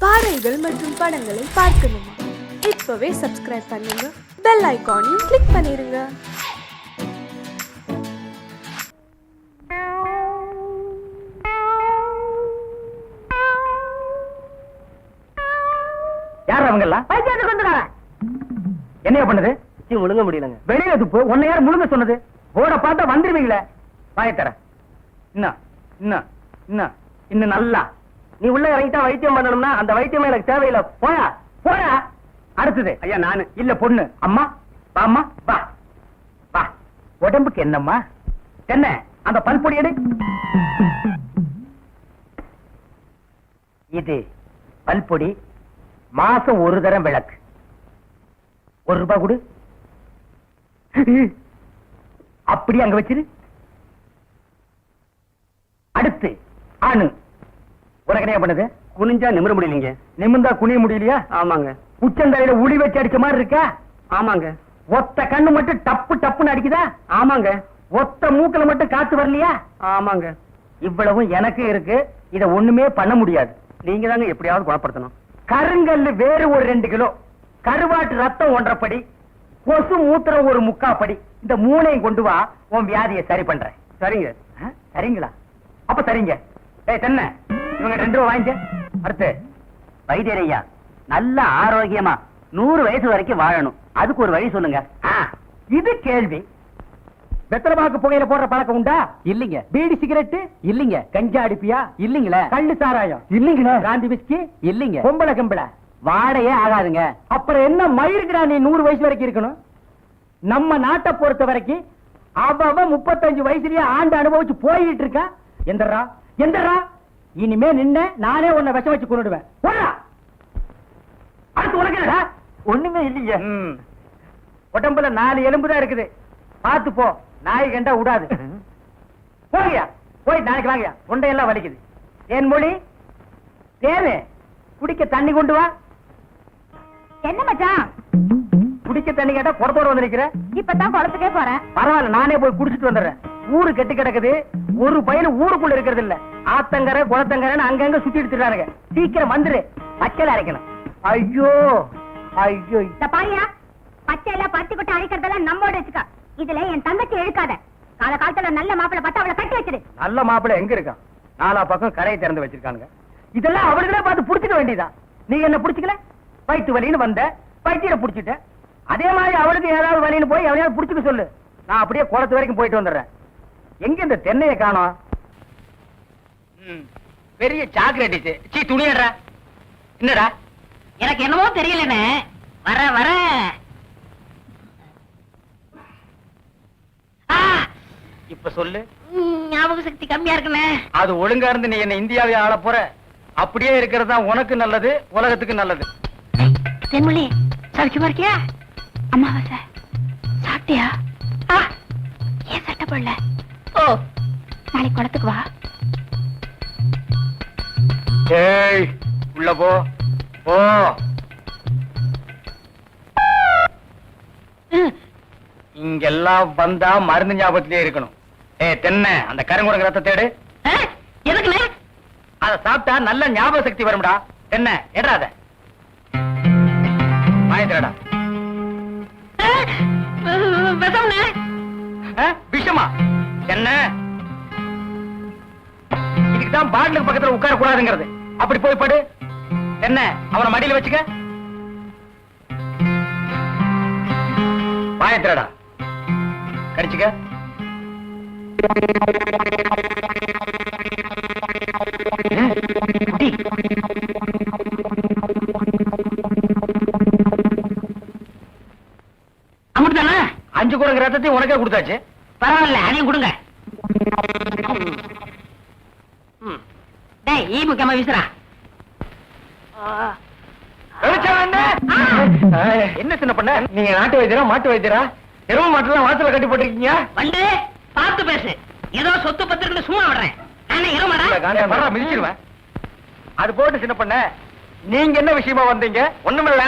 பாடல்கள் மற்றும் படங்களை பார்க்கணுமா? இப்பவே சப்ஸ்கிரைப் பண்ணுங்க, பெல் ஐகானையும் கிளிக் பண்ணிருங்க. யார் அவங்க எல்லாம்? என்னைய பண்ணுது? முழுங்க முடியலங்க. வெளியில துப்பு. உன்னை யார் முழுங்க சொன்னது? போட பார்த்தா வந்துருவீங்களே. வாயத்தர இன்னும் நல்லா நீ உள்ள இறங்கிட்டா வைத்தியம் பண்ணணும்னா அந்த வைத்தியம் எனக்கு தேவையில்லை. போயா போயா. அடுத்தது ஐயா நானு இல்ல பொண்ணு. அம்மா வாம்மா வா வா. உடம்புக்கு என்னம்மா? என்ன அந்த பல்பொடி எடு. இது பல்பொடி. மாசம் ஒரு தரம் விளக்கு. ₹1 கொடு. அப்படி அங்க வச்சிரு. அடுத்து ஆணு. உனக்கு என்ன பண்ணுது? குனிஞ்சா நிமிர முடியலீங்க. நிமிர்ந்தா குனிய முடியலையா? ஆமாங்க. உச்சந்தலையில உளி வச்சு அடிச்ச மாதிரி இருக்கா? ஆமாங்க. ஒத்த கண்ணு மட்டும் டப்பு டப்புன்னு அடிக்குதா? ஆமாங்க. ஒத்த மூக்கல மட்டும் காத்து வரலையா? ஆமாங்க. இவ்வளவும் எனக்கு இருக்கு. இத ஒண்ணுமே பண்ண முடியாது. நீங்க தாங்க எப்படியாவது குணப்படுத்தணும். கருங்கல்லு வேறு ஒரு 2 கிலோ, கருவாட்டு ரத்தம் 1.5 படி, கொசு மூத்திரம் ஒரு 3/4 படி. இந்த 3ஐயும் கொண்டு வா, உன் வியாதியை சரி பண்றேன். சரிங்க. சரிங்களா? அப்ப சரிங்க. தென்ன இவங்க 2 ரூபா வாங்கிக்க. அடுத்து வைத்தியரையா நல்ல ஆரோக்கியமா 100 வயசு வரைக்கும் வாழணும். அதுக்கு ஒரு வழி சொல்லுங்க. இது கேள்வி. வெத்தலமாக்கு புகையில போடுற பழக்கம் உண்டா? இல்லீங்க. பீடி சிகரெட் இல்லீங்க. கஞ்சா அடிப்பியா? இல்லீங்களே. கள்ளு சாராயம் இல்லீங்களே. காந்தி விஸ்கி இல்லீங்க. பொம்பளை கம்பளை வாடையே ஆகாதுங்க. அப்புறம் என்ன மயிருக்குடா நீ 100 வயசு வரைக்கும் இருக்கணும்? நம்ம நாட்டை பொறுத்த வரைக்கும் அவ 35 வயசுலயே ஆண்டு அனுபவிச்சு போயிட்டு இருக்கா. எந்தரா எந்தரா இனிமே நின்ன நானே உன்னை விஷம் வச்சு கொண்டுடுவேன். அடுத்து உனக்கு என்னடா? ஒண்ணுமே இல்லைங்க. உடம்புல 4 எலும்பு தான் இருக்குது. பார்த்து போ. நாய் கண்டா விடாது. போகியா போய் நாளைக்கு வாங்கியா. தொண்டையெல்லாம் வலிக்குது. என் மொழி தேவை. குடிக்க தண்ணி கொண்டு வா. என்ன மச்சான்? குடிக்க தண்ணி கேட்டா குடத்தோட வந்து நிக்கிற. இப்பதான் குளத்துக்கே போறேன். பரவாயில்ல, நானே போய் குடிச்சிட்டு வந்துடுறேன். ஊரு கெட்டு கிடக்குது. ஒரு பையன் ஊருக்குள்ள இருக்கிறது இல்ல. ஆத்தங்கரை குளத்தங்கரைன்னு அங்கங்க சுத்தி எடுத்துறானுங்க. சீக்கிரம் வந்துரு. பச்சையில அரைக்கணும். ஐயோ ஐயோ. பாரியா, பச்சையில பருத்தி கொட்டை அரைக்கிறதெல்லாம் நம்மோட வச்சுக்க. இதுல என் தங்கச்சி இழுக்காத. கால காலத்துல நல்ல மாப்பிளை பார்த்து அவளை கட்டி வச்சிரு. நல்ல மாப்பிளை எங்க இருக்கான்? 4 பக்கம் கரையை திறந்து வச்சிருக்கானுங்க. இதெல்லாம் அவளுகளே பார்த்து புடிச்சுக்க வேண்டியதான். நீ என்ன புடிச்சுக்கல? வயிற்று வலின்னு வந்த, வயிற்ற புடிச்சிட்ட. அதே மாதிரி அவளுக்கு ஏதாவது வலின்னு போய் அவளையாவது புடிச்சுக்க சொல்லு. நான் அப்படியே குளத்து வரைக்கும் போயிட்டு வந்துடுறேன். எங்க இந்த தென்னையை காணோம்? பெரிய சாக்லேட். சீ துணியடா. என்னடா? எனக்கு என்னமோ தெரியலன்னு வர வர இப்ப சொல்லு. ஞாபக சக்தி கம்மியா இருக்குன்னு. அது ஒழுங்கா இருந்து நீ என்ன இந்தியாவை ஆள போற. அப்படியே இருக்கிறது தான் உனக்கு நல்லது, உலகத்துக்கு நல்லது. தென்மொழி சௌக்கியமா இருக்கியா? அம்மாவாசை சாப்பிட்டியா? ஏன் சட்டை போடல? ஓ, நாளைக்கு குளத்துக்கு வா. ஏய் உள்ள போ போ. இங்கெல்லாம் வந்தா மருந்து ஞாபகத்திலே இருக்கணும். தென்னை அந்த கருங்குரங்கு ரத்த தேடு. எதுக்குண்ணே? அத சாப்பிட்டா நல்ல ஞாபக சக்தி வரும்டா. என்ன எடாத வாயத்திரடா. விஷமா என்ன? இதுக்குதான் பாட்டிலுக்கு பக்கத்துல உட்கார கூடாதுங்கிறது. அப்படி போய் படு. என்ன அவனை மடியில வச்சுக்க. வாயத்திரடா கடிச்சுக்க. அமுட்டுதானே? 5 குரங்கு ரத்தத்தையும் உனக்கே கொடுத்தாச்சு. பரவாயில்ல, அதையும் கொடுங்க. டேய், ஈ முக்கியமா வீசுறா. என்ன சின்ன பண்ண? நீங்க நாட்டு வைத்தியரா மாட்டு வைத்தியரா? எரும மாட்டெல்லாம் வாசல கட்டி போட்டிருக்கீங்க. வந்து பார்த்து பேசு. ஏதோ சொத்து பத்திரன்னு சும்மா விடுறேன். நானே எருமடா மிதிச்சிருவேன். அது போட்டு சின்ன பண்ண, நீங்க என்ன விஷயமா வந்தீங்க? ஒண்ணுமில்ல,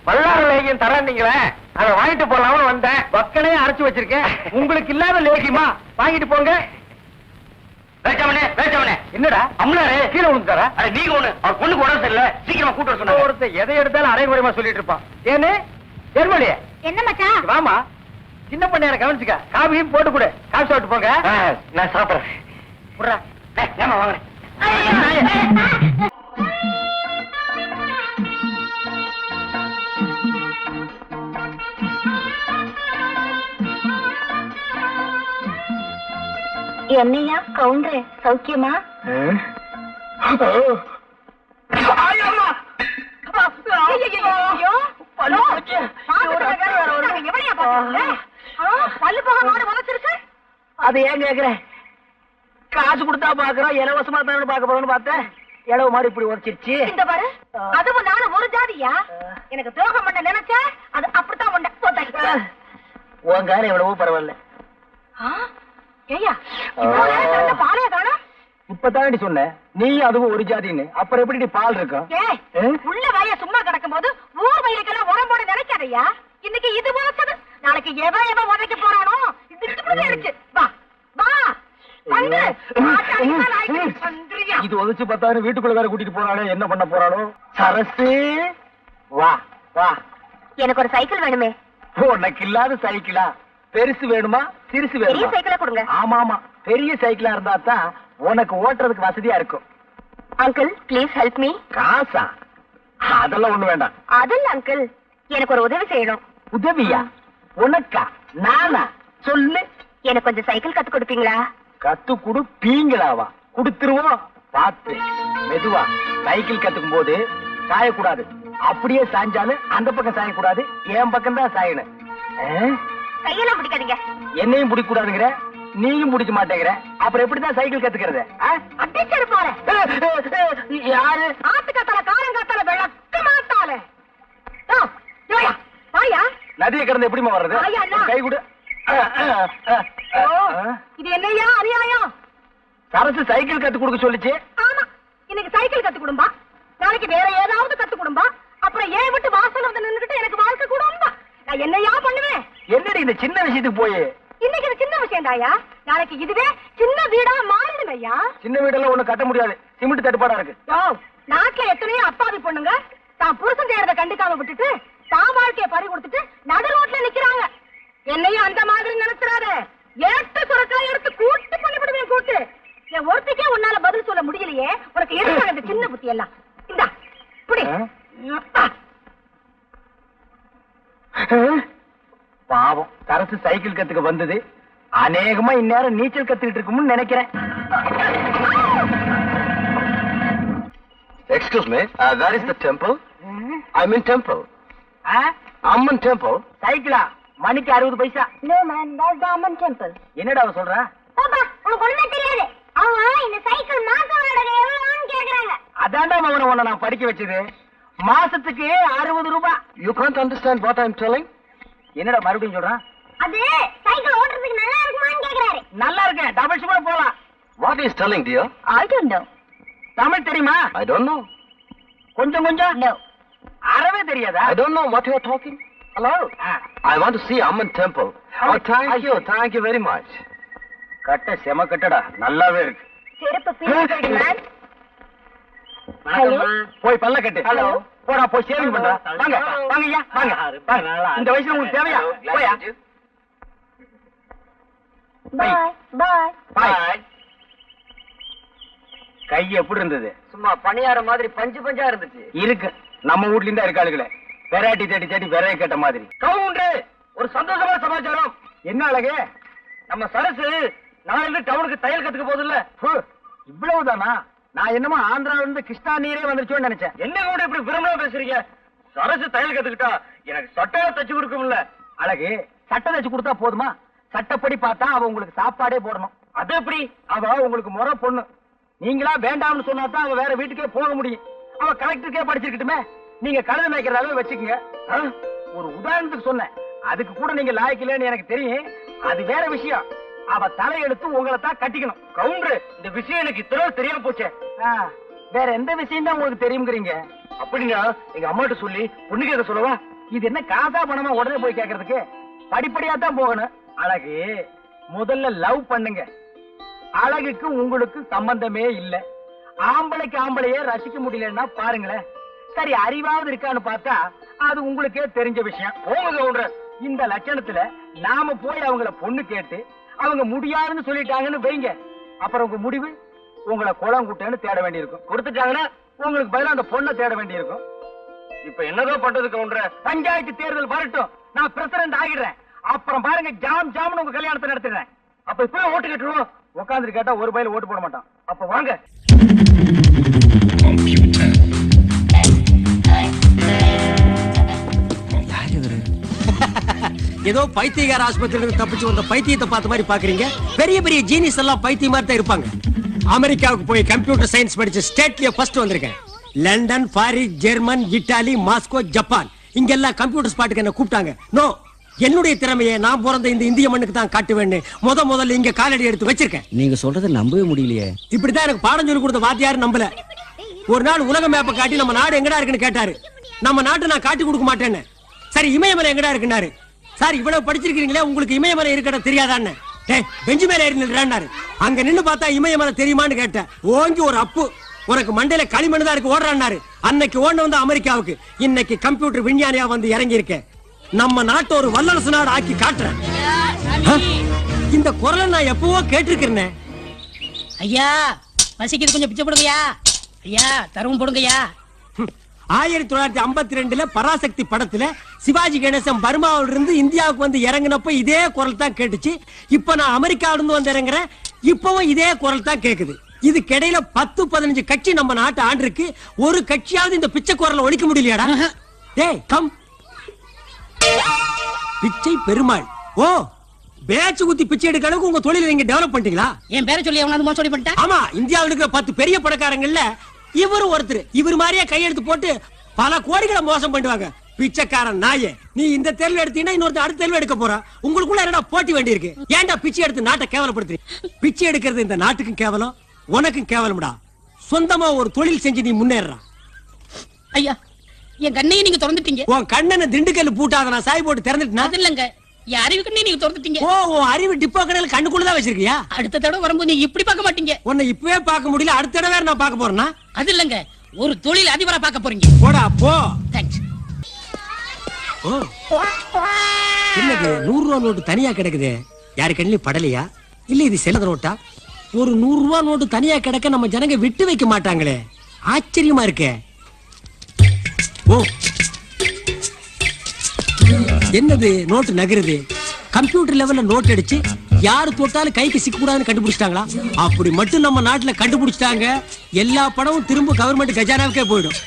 வல்லார லேகியம் தரீங்களே, அதை வாங்கிட்டு போலாம்னு வந்தேன். பக்கனே அரைச்சு வச்சிருக்கேன். உங்களுக்கு இல்லாத லேகியமா? வாங்கிட்டு போங்க. என்னடா அம்னாரே கீழே விழுந்தாரா? நீங்க ஒண்ணு அவர் பொண்ணுக்கு உடம்பு சரியில்லை, சீக்கிரமா கூட்டு வர சொன்னாங்க. ஒருத்தர் எதை எடுத்தாலும் அரைகுறைமா சொல்லிட்டு இருப்பான். ஏன்னு ஜெர்மனியே என்ன மச்சான்? வாமா, சின்ன பண்ணையார கவனிச்சுக்க. காபியும் போட்டு கொடு, காபி சாப்பிட்டு போங்க. நான் சாப்பிடுறேன். புறா ஏமா வாங்க. என்னையா கவுண்டரே, சௌக்கியமா? அது ஏன் கேக்குறேன்? காசு கொடுத்தா பாக்குறோம், இலவசமா தான் பாக்க போறோம்னு பார்த்தேன். இளவு மாதிரி இப்படி உரைச்சிருச்சு. இந்த பாரு, அதுவும் நானும் ஒரு ஜாதியா? எனக்கு துரோகம் பண்ண நினைச்ச அது அப்படித்தான் பண்ண. உன் காலம் எவ்வளவோ பரவாயில்ல. ஏய்யா, பாலைய காணோம். இப்பதானடி சொன்னேன் நீ அதுவும் ஒரு ஜாதின்னு. அப்புறம் எப்படி பால் இருக்கும்? உள்ள வய சும்மா கிடக்கும் போது ஊர் வயலுக்கெல்லாம் உடம்போட நினைக்காதையா. இன்னைக்கு இது போச்சது, நாளைக்கு எவன் உதைக்க போறானோ இது. வா வா வந்து இது உதச்சு பார்த்தாரு. வீட்டுக்குள்ள வேற கூட்டிட்டு போறானே, என்ன பண்ண போறானோ? சரசு வா வா. எனக்கு ஒரு சைக்கிள் வேணுமே. உனக்கு இல்லாத சைக்கிளா? பெருசு வேணுமா சிறுசு பெரிய வேணுமா? சைக்கிளா கொடுங்க. ஆமா ஆமா, பெரிய சைக்கிளா இருந்தா தான் உனக்கு ஓட்டுறதுக்கு வசதியா இருக்கும். Uncle please help me. காசா? அதெல்லாம் ஒண்ணு வேண்டாம். அதல்ல அங்கிள், எனக்கு ஒரு உதவி செய்யணும். உதவியா? உனக்கா? நானா? சொல்லு. எனக்கு கொஞ்சம் சைக்கிள் கத்து கொடுப்பீங்களா? கத்து கொடுப்பீங்களாவா? கொடுத்துருவோம். பார்த்து மெதுவா. சைக்கிள் கத்துக்கும் போது சாயக்கூடாது. அப்படியே சாஞ்சாலும் அந்த பக்கம் சாயக்கூடாது, என் பக்கம் தான் சாயணும். கையெல்லாம் பிடிக்காதீங்க. என்னையும் பிடிக்க கூடாதுங்கிற, நீயும் பிடிக்க மாட்டேங்கிற. அப்புறம் எப்படிதான் சைக்கிள் கத்துக்கிறது? அடிச்சது போல. யாரு? ஆத்துக்காத்தால காலங்காத்தால விளக்க மாட்டாளே. வாயா. நதியை கடந்து எப்படிமா வர்றது? வாயா அண்ணா. கை கொடு. இது என்னையா அநியாயம்? சரசு சைக்கிள் கத்து கொடுக்க சொல்லிச்சு. ஆமா, இன்னைக்கு சைக்கிள் கத்து கொடும்பா, நாளைக்கு வேற ஏதாவது கத்து கொடும்பா, அப்புறம் ஏன் விட்டு வாசல் வந்து நின்னுகிட்டு எனக்கு வாழ்க்கை கொடும்பா. நான் என்னையா பண்ணுவேன்? என்னடி இந்த சின்ன விஷயத்துக்கு போய்? இன்னைக்கு இது சின்ன விஷயம் தாயா, நாளைக்கு இதுவே சின்ன வீடா மாறிடும் ஐயா. சின்ன வீடெல்லாம் ஒண்ணு கட்ட முடியாது, சிமெண்ட் தட்டுப்பாடா இருக்கு. நாட்டுல எத்தனையோ அப்பாவி பொண்ணுங்க தான் புருஷன் செய்யறத கண்டுக்காம விட்டுட்டு தான் வாழ்க்கைய பறி கொடுத்துட்டு நடு ரோட்ல நிக்கிறாங்க. என்னையும் அந்த மாதிரி நினைச்சிடாத. ஏட்டு சுரக்காய் எடுத்து கூட்டு பண்ணிவிடுவேன். கூட்டு என் ஒருத்திக்கே உன்னால பதில் சொல்ல முடியலையே, உனக்கு எதுக்காக இந்த சின்ன புத்தி எல்லாம்? இந்தா புடி. பாவம், சரசு சைக்கிள் கத்துக்க வந்தது அநேகமா இந்நேரம் நீச்சல் கத்துக்கிட்டு இருக்கும்னு நினைக்கிறேன். Excuse me, that is the temple. I'm in temple. Amman temple. சைக்கிளா? மணிக்கு 60 பைசா. No man, that's the Amman temple. என்னடா அவ சொல்றா? பாப்பா, உனக்கு ஒண்ணுமே தெரியாது. அவங்க இந்த சைக்கிள் மாச வாடகை எவ்வளவுன்னு கேக்குறாங்க. அதான்டா மகன உன்னை நான் படிக்க வச்சது. மாசத்துக்கு 60 ரூபாய். You can't understand what I'm telling? என்னடா மறுபடியும் சொல்றான்? அது சைக்கிள் ஓட்டுறதுக்கு நல்லா இருக்குமான்னு கேக்குறாரு. நல்லா இருக்கேன், டபுள்ஸ் கூட போலாம். What is telling, dear? I don't know. Tamil தெரியுமா? I don't know. கொஞ்சம் கொஞ்சம். No. அறவே தெரியாதா? I don't know what you are talking. Hello. I want to see Amman temple. Oh, thank you very much. கட்ட செம கட்டடா, நல்லாவே இருக்கு. செருப்பு பீஸ் மேன். ஹலோ. போய் பல்ல கட்டு. ஹலோ. போடா போய் சேவிங் பண்றா. வாங்க வாங்க ஐயா வாங்க. இந்த வயசுல உங்களுக்கு தேவையா? போயா. Bye. Bye. பாய். கை எப்படி இருந்தது? சும்மா பணியார மாதிரி பஞ்சு பஞ்சா இருந்துச்சு. இருக்கு, நம்ம வீட்ல இருந்தா இருக்காளுகளே. வெரைட்டி தேடி தேடி விரைய கேட்ட மாதிரி. கவுண்டர், ஒரு சந்தோஷமான சமாச்சாரம். என்ன அழகு? நம்ம சரசு நாளைக்கு டவுனுக்கு தையல் கத்துக்க போதில்ல. இவ்வளவுதானா? நான் என்னமோ ஆந்திரால இருந்து கிருஷ்ணா நீரே வந்துருச்சோன்னு நினைச்சேன். என்ன கூட இப்படி விரும்பலாம் பேசுறீங்க? சரசு தையல் கத்துக்கிட்டா எனக்கு சட்டையா தச்சு கொடுக்கும்ல. அழகு, சட்டை தச்சு கொடுத்தா போதுமா? சட்டப்படி பார்த்தா அவ உங்களுக்கு சாப்பாடே போடணும். அது எப்படி? அவ உங்களுக்கு முறை பொண்ணு. நீங்களா வேண்டாம்னு சொன்னா தான் அவ வேற வீட்டுக்கே போக முடியும். அவ கலெக்டருக்கே படிச்சிருக்கட்டுமே. நீங்க கழுத மேய்க்கிறதாவே வச்சுக்கோங்க. ஒரு உதாரணத்துக்கு சொன்னேன், அதுக்கு கூட நீங்க லாய்க்கலன்னு எனக்கு தெரியும். அது வேற விஷயம். அவ தலையெடுத்து உங்களை தான் கட்டிக்கணும். கவுண்டர், இந்த விஷயம் எனக்கு இத்தனை தெரியாம போச்சே. வேற எந்த விஷயம் தான் உங்களுக்கு தெரியுங்கிறீங்க? அப்படின்னா எங்க அம்மாட்ட சொல்லி பொண்ணுக்கு எதை சொல்லவா? இது என்ன காசா பணமா உடனே போய் கேட்கறதுக்கு? படிப்படியா தான் போகணும். அழகு, முதல்ல லவ் பண்ணுங்க. அழகுக்கு உங்களுக்கு சம்பந்தமே இல்ல. ஆம்பளைக்கு ஆம்பளையே ரசிக்க முடியலன்னா பாருங்களேன். சரி, அறிவாவது இருக்கான்னு பார்த்தா அது உங்களுக்கே தெரிஞ்ச விஷயம். போங்க, இந்த லட்சணத்துல நாம போய் அவங்கள பொண்ணு கேட்டு அவங்க முடியாதுன்னு சொல்லிட்டாங்கன்னு வைங்க, அப்புறம் உங்க முடிவு உங்களை குளம் குட்டேன்னு தேட வேண்டியிருக்கும். கொடுத்துட்டாங்கன்னா உங்களுக்கு பதிலா அந்த பொண்ணை தேட வேண்டியிருக்கும். இப்ப என்னதான் பண்றது கவுண்டர்? பஞ்சாயத்து தேர்தல் வரட்டும், நான் பிரசிடண்ட் ஆகிடுறேன். அப்புறம் பாருங்க, ஜாம் ஜாம்னு உங்க கல்யாணத்தை நடத்துறேன். அப்ப இப்பவே ஓட்டு கேட்டுருவோம். உட்காந்துட்டு கேட்டா ஒரு பயில ஓட்டு போட மாட்டான். அப்ப வாங்க. ஏதோ பைத்தியகார ஆஸ்பத்திரியில இருந்து தப்பிச்சு வந்த பைத்தியத்தை பார்த்த மாதிரி பாக்குறீங்க. பெரிய பெரிய ஜீனியஸ் எல்லாம் பைத்தியம் மாதிரி தான் இருப்பாங்க. அமெரிக்காவுக்கு போய் கம்ப்யூட்டர் சயின்ஸ் படிச்சு ஸ்டேட்லயே ஃபர்ஸ்ட் வந்திருக்கேன். London, Paris, German, Italy, Moscow, Japan இங்கெல்லாம் கம்ப்யூட்டர் ஸ்பாட்டுக்கு என்ன கூப்பிட்டாங்க. நோ, என்னுடைய திறமையை நான் பிறந்த இந்த இந்திய மண்ணுக்கு தான் காட்டுவேன்னு முதல்ல இங்க காலடி எடுத்து வச்சிருக்கேன். நீங்க சொல்றதை நம்பவே முடியலையே. இப்படித்தான் எனக்கு பாடம் சொல்லி கொடுத்த வாத்தியார் நம்பல. ஒரு நாள் உலக மேப்பை காட்டி நம்ம நாடு எங்கடா இருக்குன்னு கேட்டாரு. நம்ம நாட்டை நான் காட்டி கொடுக்க மாட்டேன்னு. சரி, இமயமலை எங்கடா இருக்குன்னாரு. சார், இவ்வளவு படிச்சிருக்கீங்களே, உங்களுக்கு இமயமலை இருக்கட தெரியாதான்னு. பெஞ்சு மேல ஏறி நின்றாரு. அங்க நின்னு பார்த்தா இமயமலை தெரியுமான்னு கேட்டேன். ஓங்கி ஒரு அப்பு, உனக்கு மண்டையில களிமண் தான் இருக்கு, ஓடுறாரு. அன்னைக்கு ஓட வந்து அமெரிக்காவுக்கு, இன்னைக்கு கம்ப்யூட்டர் விஞ்ஞானியா வந்து இறங்கி இருக்கேன். நம்ம நாட்டை ஒரு வல்லரசு நாடு ஆக்கி காட்டுறேன். இந்த குரலை நான் எப்பவோ கேட்டிருக்கிறேன். ஐயா, பசிக்குது, கொஞ்சம் பிச்சை போடுங்கய்யா. ஐயா, தரவும் போடுங்கய்யா. 1952 பராசக்தி படத்துல சிவாஜி கணேசன் பர்மாவில இருந்து இந்தியாவுக்கு வந்து இறங்கினப்ப இதே குரல் தான் கேட்டுச்சு. இப்ப நான் அமெரிக்காவில இருந்து வந்து இறங்குறேன், இப்பவும் இதே குரல் தான் கேக்குது. இதுக்கு இடையில 10-15 கட்சி நம்ம நாட்டு ஆண்டு இருக்கு. ஒரு கட்சியாவது இந்த பிச்சை குரலை ஒழிக்க முடியலையாடா? டேய் கம். பிச்சை பெருமாள். ஓ, பேச்சு குத்தி பிச்சை எடுக்க அளவுக்கு உங்க தொழிலை நீங்க டெவலப் பண்ணிட்டீங்களா? என் பேரை சொல்லி அவங்க மோசடி பண்ணிட்டா? ஆமா, இந்தியாவில் இருக்கிற 10 பெரிய பணக்காரங்கள்ல இவரு ஒருத்தர். இவர் மாதிரியே கையெடுத்து போட்டு பல கோடிகளை மோசம் பண்ணுவாங்க. பிச்சைக்காரன் நாயே, நீ இந்த தேர்வு எடுத்தீங்கன்னா இன்னொருத்த அடுத்த தேர்வு எடுக்க போறா. உங்களுக்குள்ள என்னடா போட்டி வேண்டி இருக்கு? ஏன்டா பிச்சை எடுத்து நாட்டை கேவலப்படுத்துறீங்க? பிச்சை எடுக்கிறது இந்த நாட்டுக்கும் கேவலம், உனக்கும் கேவலம்டா. சொந்தமா ஒரு தொழில் செஞ்சு நீ முன்னேறா. ஐயா, என் கண்ணையை நீங்க திறந்துட்டீங்க. உன் கண்ணனை திண்டுக்கல் பூட்டாத நான் சாய் போட்டு திறந்துட்டேன். அது இல்லங்க, என் அறிவு கண்ணை நீங்க திறந்துட்டீங்க. ஓ, உன் அறிவு டிப்போ கடையில கண்ணுக்குள்ளதான் வச்சிருக்கியா? அடுத்த தடவை வரும்போது நீங்க இப்படி பார்க்க மாட்டீங்க. உன்னை இப்பவே பார்க்க முடியல, அடுத்த தடவை வேற நான் பார்க்க போறேன்னா? அது இல்லங்க, ஒரு தொழில் அதிபரா பார்க்க போறீங்க. போடா போ. தேங்க்ஸ். ஓ, என்னது 100 ரூபா நோட்டு தனியா கிடக்குது? யாரு கண்ணிலும் படலையா? இல்ல இது செல்லாத நோட்டா? ஒரு 100 ரூபா நோட்டு தனியா கிடக்க நம்ம ஜனங்க விட்டு வைக்க மாட்டாங்களே, ஆச்சரியமா இருக்கே. ஓ, என்னது நோட்டு நகருது? கம்ப்யூட்டர் லெவல்ல நோட் அடிச்சு யாரு தொட்டாலும் கைக்கு சிக்க கூடாதுன்னு கண்டுபிடிச்சிட்டாங்களா? அப்படி மட்டும் நம்ம நாட்டுல கண்டுபிடிச்சிட்டாங்க, எல்லா பணமும் திரும்ப கவர்மெண்ட் கஜானாவுக்கே போயிடும்.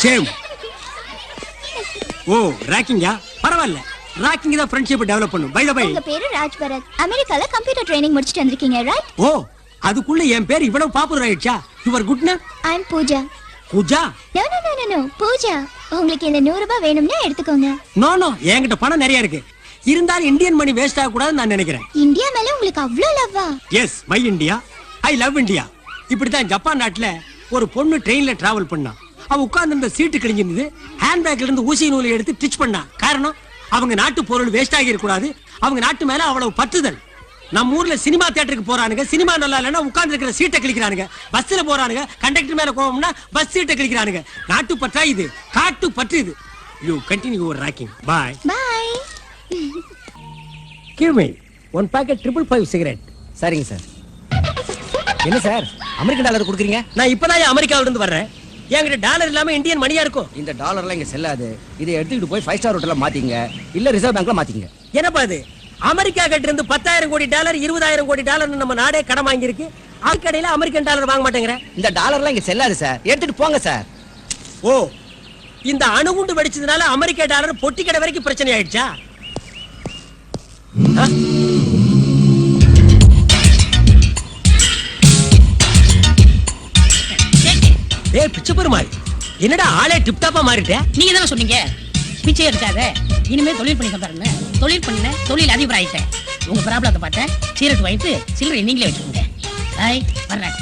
சேம். ஓ, ராக்கிங்கா? பரவாயில்ல, ராக்கிங் தான் ஃப்ரெண்ட்ஷிப் டெவலப் பண்ணும். பை தி பை, உங்க பேரு ராஜ் பரத். அமெரிக்கால கம்ப்யூட்டர் ட்ரைனிங் முடிச்சிட்டு வந்திருக்கீங்க, ரைட்? ஓ, அதுக்குள்ள என் பேர் இவ்வளவு பாப்புலர் ஆயிடுச்சா? Your good name? I am Pooja. Pooja? No no no no no, Pooja. உங்களுக்கு இந்த 100 ரூபாய் வேணும்னா எடுத்துக்கோங்க. நோ நோ, என்கிட்ட பணம் நிறைய இருக்கு. இருந்தாலும் இந்தியன் மணி வேஸ்ட் ஆக கூடாதுன்னு நான் நினைக்கிறேன். இந்தியா மேல உங்களுக்கு அவ்ளோ லவ்வா? Yes, my India, I love India. இப்படித்தான் ஜப்பான் நாட்டுல ஒரு பொண்ணு ட்ரெயின்ல டிராவல் பண்ணா. அவ உட்கார்ந்து இந்த சீட்டு கிழிஞ்சிருந்தது. ஹேண்ட்பேக்ல இருந்து ஊசி நூலை எடுத்து டிச் பண்ணா. காரணம், அவங்க நாட்டு பொருள் வேஸ்ட் ஆகி கூடாது, அவங்க நாட்டு மேல அவ்வளவு பற்றுதல். நம்ம ஊர்ல சினிமா தியேட்டருக்கு போறானுங்க, சினிமா நல்லா இல்லைன்னா உட்கார்ந்து இருக்கிற சீட்டை கிழிக்கிறானுங்க. பஸ்ல போறானுங்க, கண்டக்டர் மேல கோவம்னா பஸ் சீட்டை கிழிக்கிறானுங்க. நாட்டு பற்றா இது, காட்டு பற்று இது. You continue your rocking. Bye bye. Give me 1 packet 555 cigarette. சரிங்க சார். என்ன சார், அமெரிக்கன் டாலர் கொடுக்குறீங்க? நான் இப்பதான் அமெரிக்காவில இருந்து வர்றேன். என்கிட்ட டாலர் இல்லாம இந்தியன் மணியா இருக்கும். இந்த டாலர்லாம் இங்க செல்லாது. இதை எடுத்துக்கிட்டு போய் 5 ஸ்டார் ஹோட்டல்ல மாத்திங்க, இல்ல ரிசர்வ் பேங்க்ல மாத்திங்க. என்னப்பா இது? அமெரிக்கா கிட்ட இருந்து 10,000 கோடி டாலர் 20,000 கோடி டாலர் நம்ம நாடே கடன் வாங்கி இருக்கு. அதுக்கடையில அமெரிக்கன் டாலர் வாங்க மாட்டேங்கிற. இந்த டாலர்லாம் இங்க செல்லாது சார், எடுத்துட்டு போங்க சார். ஓ, இந்த அணுகுண்டு வெடிச்சதுனால அமெரிக்கா டாலர் பொட்டி கடை வரைக்கும் பிரச்சனை ஆயிடுச்சா? ஏய் பிச்சை பெருமாள், என்னடா ஆளே டிப் டாப்பா மாறிட்ட? நீங்க தானே சொன்னீங்க பிச்சை எடுக்காத, இனிமே தொழில் பண்ணி தந்தாருன்னு. தொழில் பண்ண தொழில் அதிபர் ஆயிட்டேன். உங்க ப்ராப்ளத்தை பார்த்தேன், சீரட் வாங்கிட்டு சில்லறை நீங்களே வச்சுக்கோங்க. ஹாய், வர்றேன்.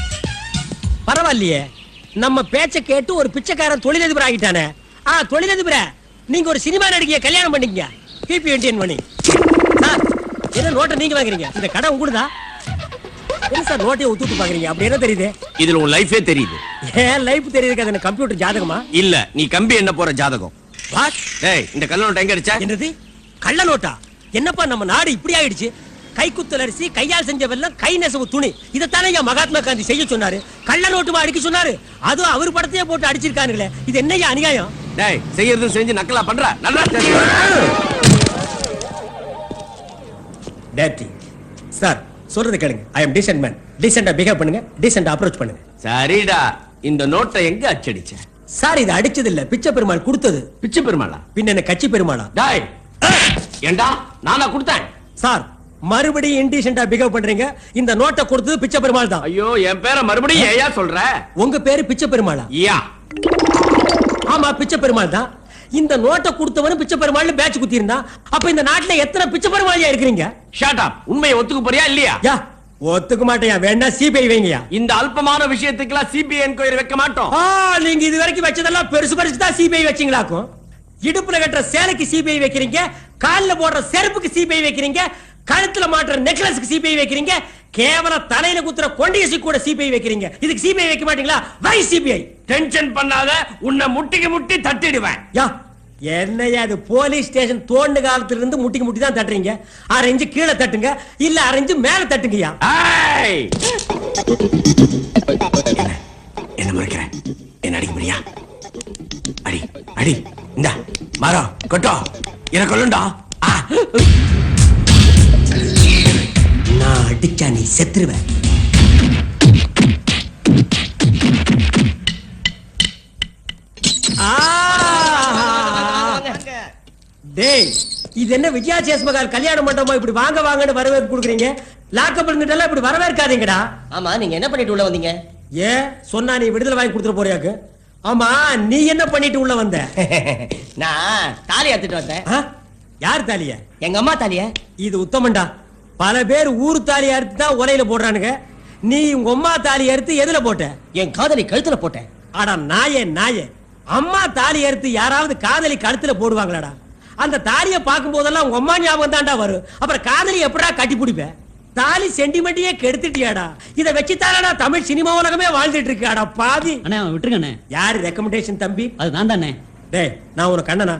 பரவாயில்லையே, நம்ம பேச்ச கேட்டு ஒரு பிச்சைக்காரன் தொழிலதிபர் ஆகிட்டானே. தொழிலதிபர, நீங்க ஒரு சினிமா நடிகைய கல்யாணம் பண்ணீங்க. BP Indian money. சார், என்ன நோட்டை நீங்க வாங்குறீங்க? இந்த கடை உங்களுதா? என்ன சார் நோட்டையை ஊத்து பாக்குறீங்க? அப்படி என்ன தெரியுது? இதுல உன் லைஃபே தெரியுது. ஏன் லைஃப் தெரியுது? அது கம்ப்யூட்டர் ஜாதகமா? இல்ல, நீ கம்பி என்ன போற ஜாதகம். வாட்? டேய், இந்த கள்ள நோட்டு எங்க அடிச்சா? என்னது கள்ள நோட்டா? என்னப்பா நம்ம நாடு இப்படி ஆயிடுச்சு? கைக்குத்தல் அரிசி, கையால் செஞ்ச வெல்லம், கை நெசவு துணி, இதைத்தானே மகாத்மா காந்தி செய்ய சொன்னாரு. கள்ள நோட்டுமா அடிக்க சொன்னாரு? அதுவும் அவர் படத்தையே போட்டு அடிச்சிருக்கானுங்களே, இது என்னையா அநியாயம்? டேய், செய்யறதும் செஞ்சு நக்கலா பண்ற. நல்லா டேட்டி சார் சொல்றது கேளுங்க. ஐ அம் டீசன்ட் மேன். டீசெண்டா பிஹேவ் பண்ணுங்க, டீசெண்டா அப்ரோச் பண்ணுங்க. சரிடா, இந்த நோட்டை எங்க அச்சடிச்ச? சார் இது அடிச்சது இல்ல, பிச்சை பெருமாள் கொடுத்தது. பிச்சை பெருமாளா? பின்ன என்ன கட்சி பெருமாளா? டேய், ஏண்டா நானா கொடுத்தேன்? சார் மறுபடியும் இன்டீசெண்டா பிஹேவ் பண்றீங்க. இந்த நோட்டை கொடுத்தது பிச்சை பெருமாள் தான். ஐயோ, என் பேரை மறுபடியும் ஏயா சொல்ற? உங்க பேரு பிச்சை பெருமாளா? யா. ஆமா, பிச்சை பெருமாள் தான். இந்த நோட்டை கொடுத்தவனும் பிச்சை பெருமாள் பேட்ச் குத்தி இருந்தா, அப்ப இந்த நாட்டுல எத்தனை பிச்சை பெருமாளியா இருக்கிறீங்க? Shut up. உண்மையை ஒத்துக்க போறியா இல்லையா? யா, ஒத்துக்க மாட்டேயா. வேணா சிபிஐ வைங்கயா. இந்த அல்பமான விஷயத்துக்குலாம் சிபிஐ என்கொயரி வைக்க மாட்டோம். நீங்க இது வரைக்கும் வச்சதெல்லாம் பெருசு பெருசு தான் சிபிஐ வச்சீங்களாக்கும். இடுப்புல கட்டுற சேலைக்கு சிபிஐ வைக்கிறீங்க, கால்ல போடுற செருப்புக்கு சிபிஐ வைக்கிறீங்க, கழுத்துல மாட்டுற நெக்லஸ்க்கு சிபிஐ வைக்கிறீங்க, கேவல தலையில குத்துற கொண்டியசி கூட சிபிஐ வைக்கிறீங்க. இதுக்கு சிபிஐ வைக்க மாட்டீங்களா? வை சிபிஐ. டென்ஷன் பண்ணாத, உன்னை முட்டிக்கு முட்டி தட்டிடுவேன். யா, என்னையா அது போலீஸ் ஸ்டேஷன் தோண்டு காலத்துல இருந்து முட்டிக்கு முட்டி தான் தட்டுறீங்க. அரைஞ்சு கீழே தட்டுங்க, இல்ல அரைஞ்சு மேல தட்டுங்கயா. ஏய், என்ன முறைக்கிறேன்? என்ன அடிக்க முடியா? அடி அடி. இந்த மரம் கொட்டோ என்ன கொல்லுண்டா. நான் அடிச்சா நீ செத்துருவேன். டேய், இது என்ன விஜயா சேஸ்மகால் கல்யாண மண்டபமா இப்படி வாங்க வாங்கன்னு வரவேற்பு கொடுக்குறீங்க? லாக்கப் இருந்துட்டெல்லாம் இப்படி வரவேற்காதீங்கடா. ஆமா, நீங்க என்ன பண்ணிட்டு உள்ள வந்தீங்க? ஏன் சொன்னா நீ விடுதலை வாங்கி கொடுத்துட போறியாக்கு? ஆமா, நீ என்ன பண்ணிட்டு உள்ள வந்த? நான் தாலி எடுத்துட்டு வந்தேன். யார் தாலிய? எங்க அம்மா தாலிய. இது உத்தமண்டா. பல பேர் ஊரு தாலி அறுத்து தான் உலையில போடுறானுங்க. நீ உங்க அம்மா தாலி அறுத்து எதுல போட்ட? என் காதலி கழுத்துல போட்டேன். ஆடா நாயே நாயே, அம்மா தாலி அறுத்து யாராவது காதலி கழுத்துல போடுவாங்களாடா? அந்த தாலியை பார்க்கும் போதெல்லாம் உங்க அம்மா ஞாபகம் தான்டா வரும். அப்புறம் காதலி எப்படா கட்டி பிடிப்ப? தாலி சென்டிமெண்ட்டையே கெடுத்துட்டியாடா. இத வச்சு தானடா தமிழ் சினிமா உலகமே வாழ்ந்துட்டு இருக்காடா பாதி. அண்ணே விட்டுருங்க. யாரு ரெக்கமெண்டேஷன் தம்பி? அது நான் தானே. டேய், நான் உனக்கு அண்ணனா?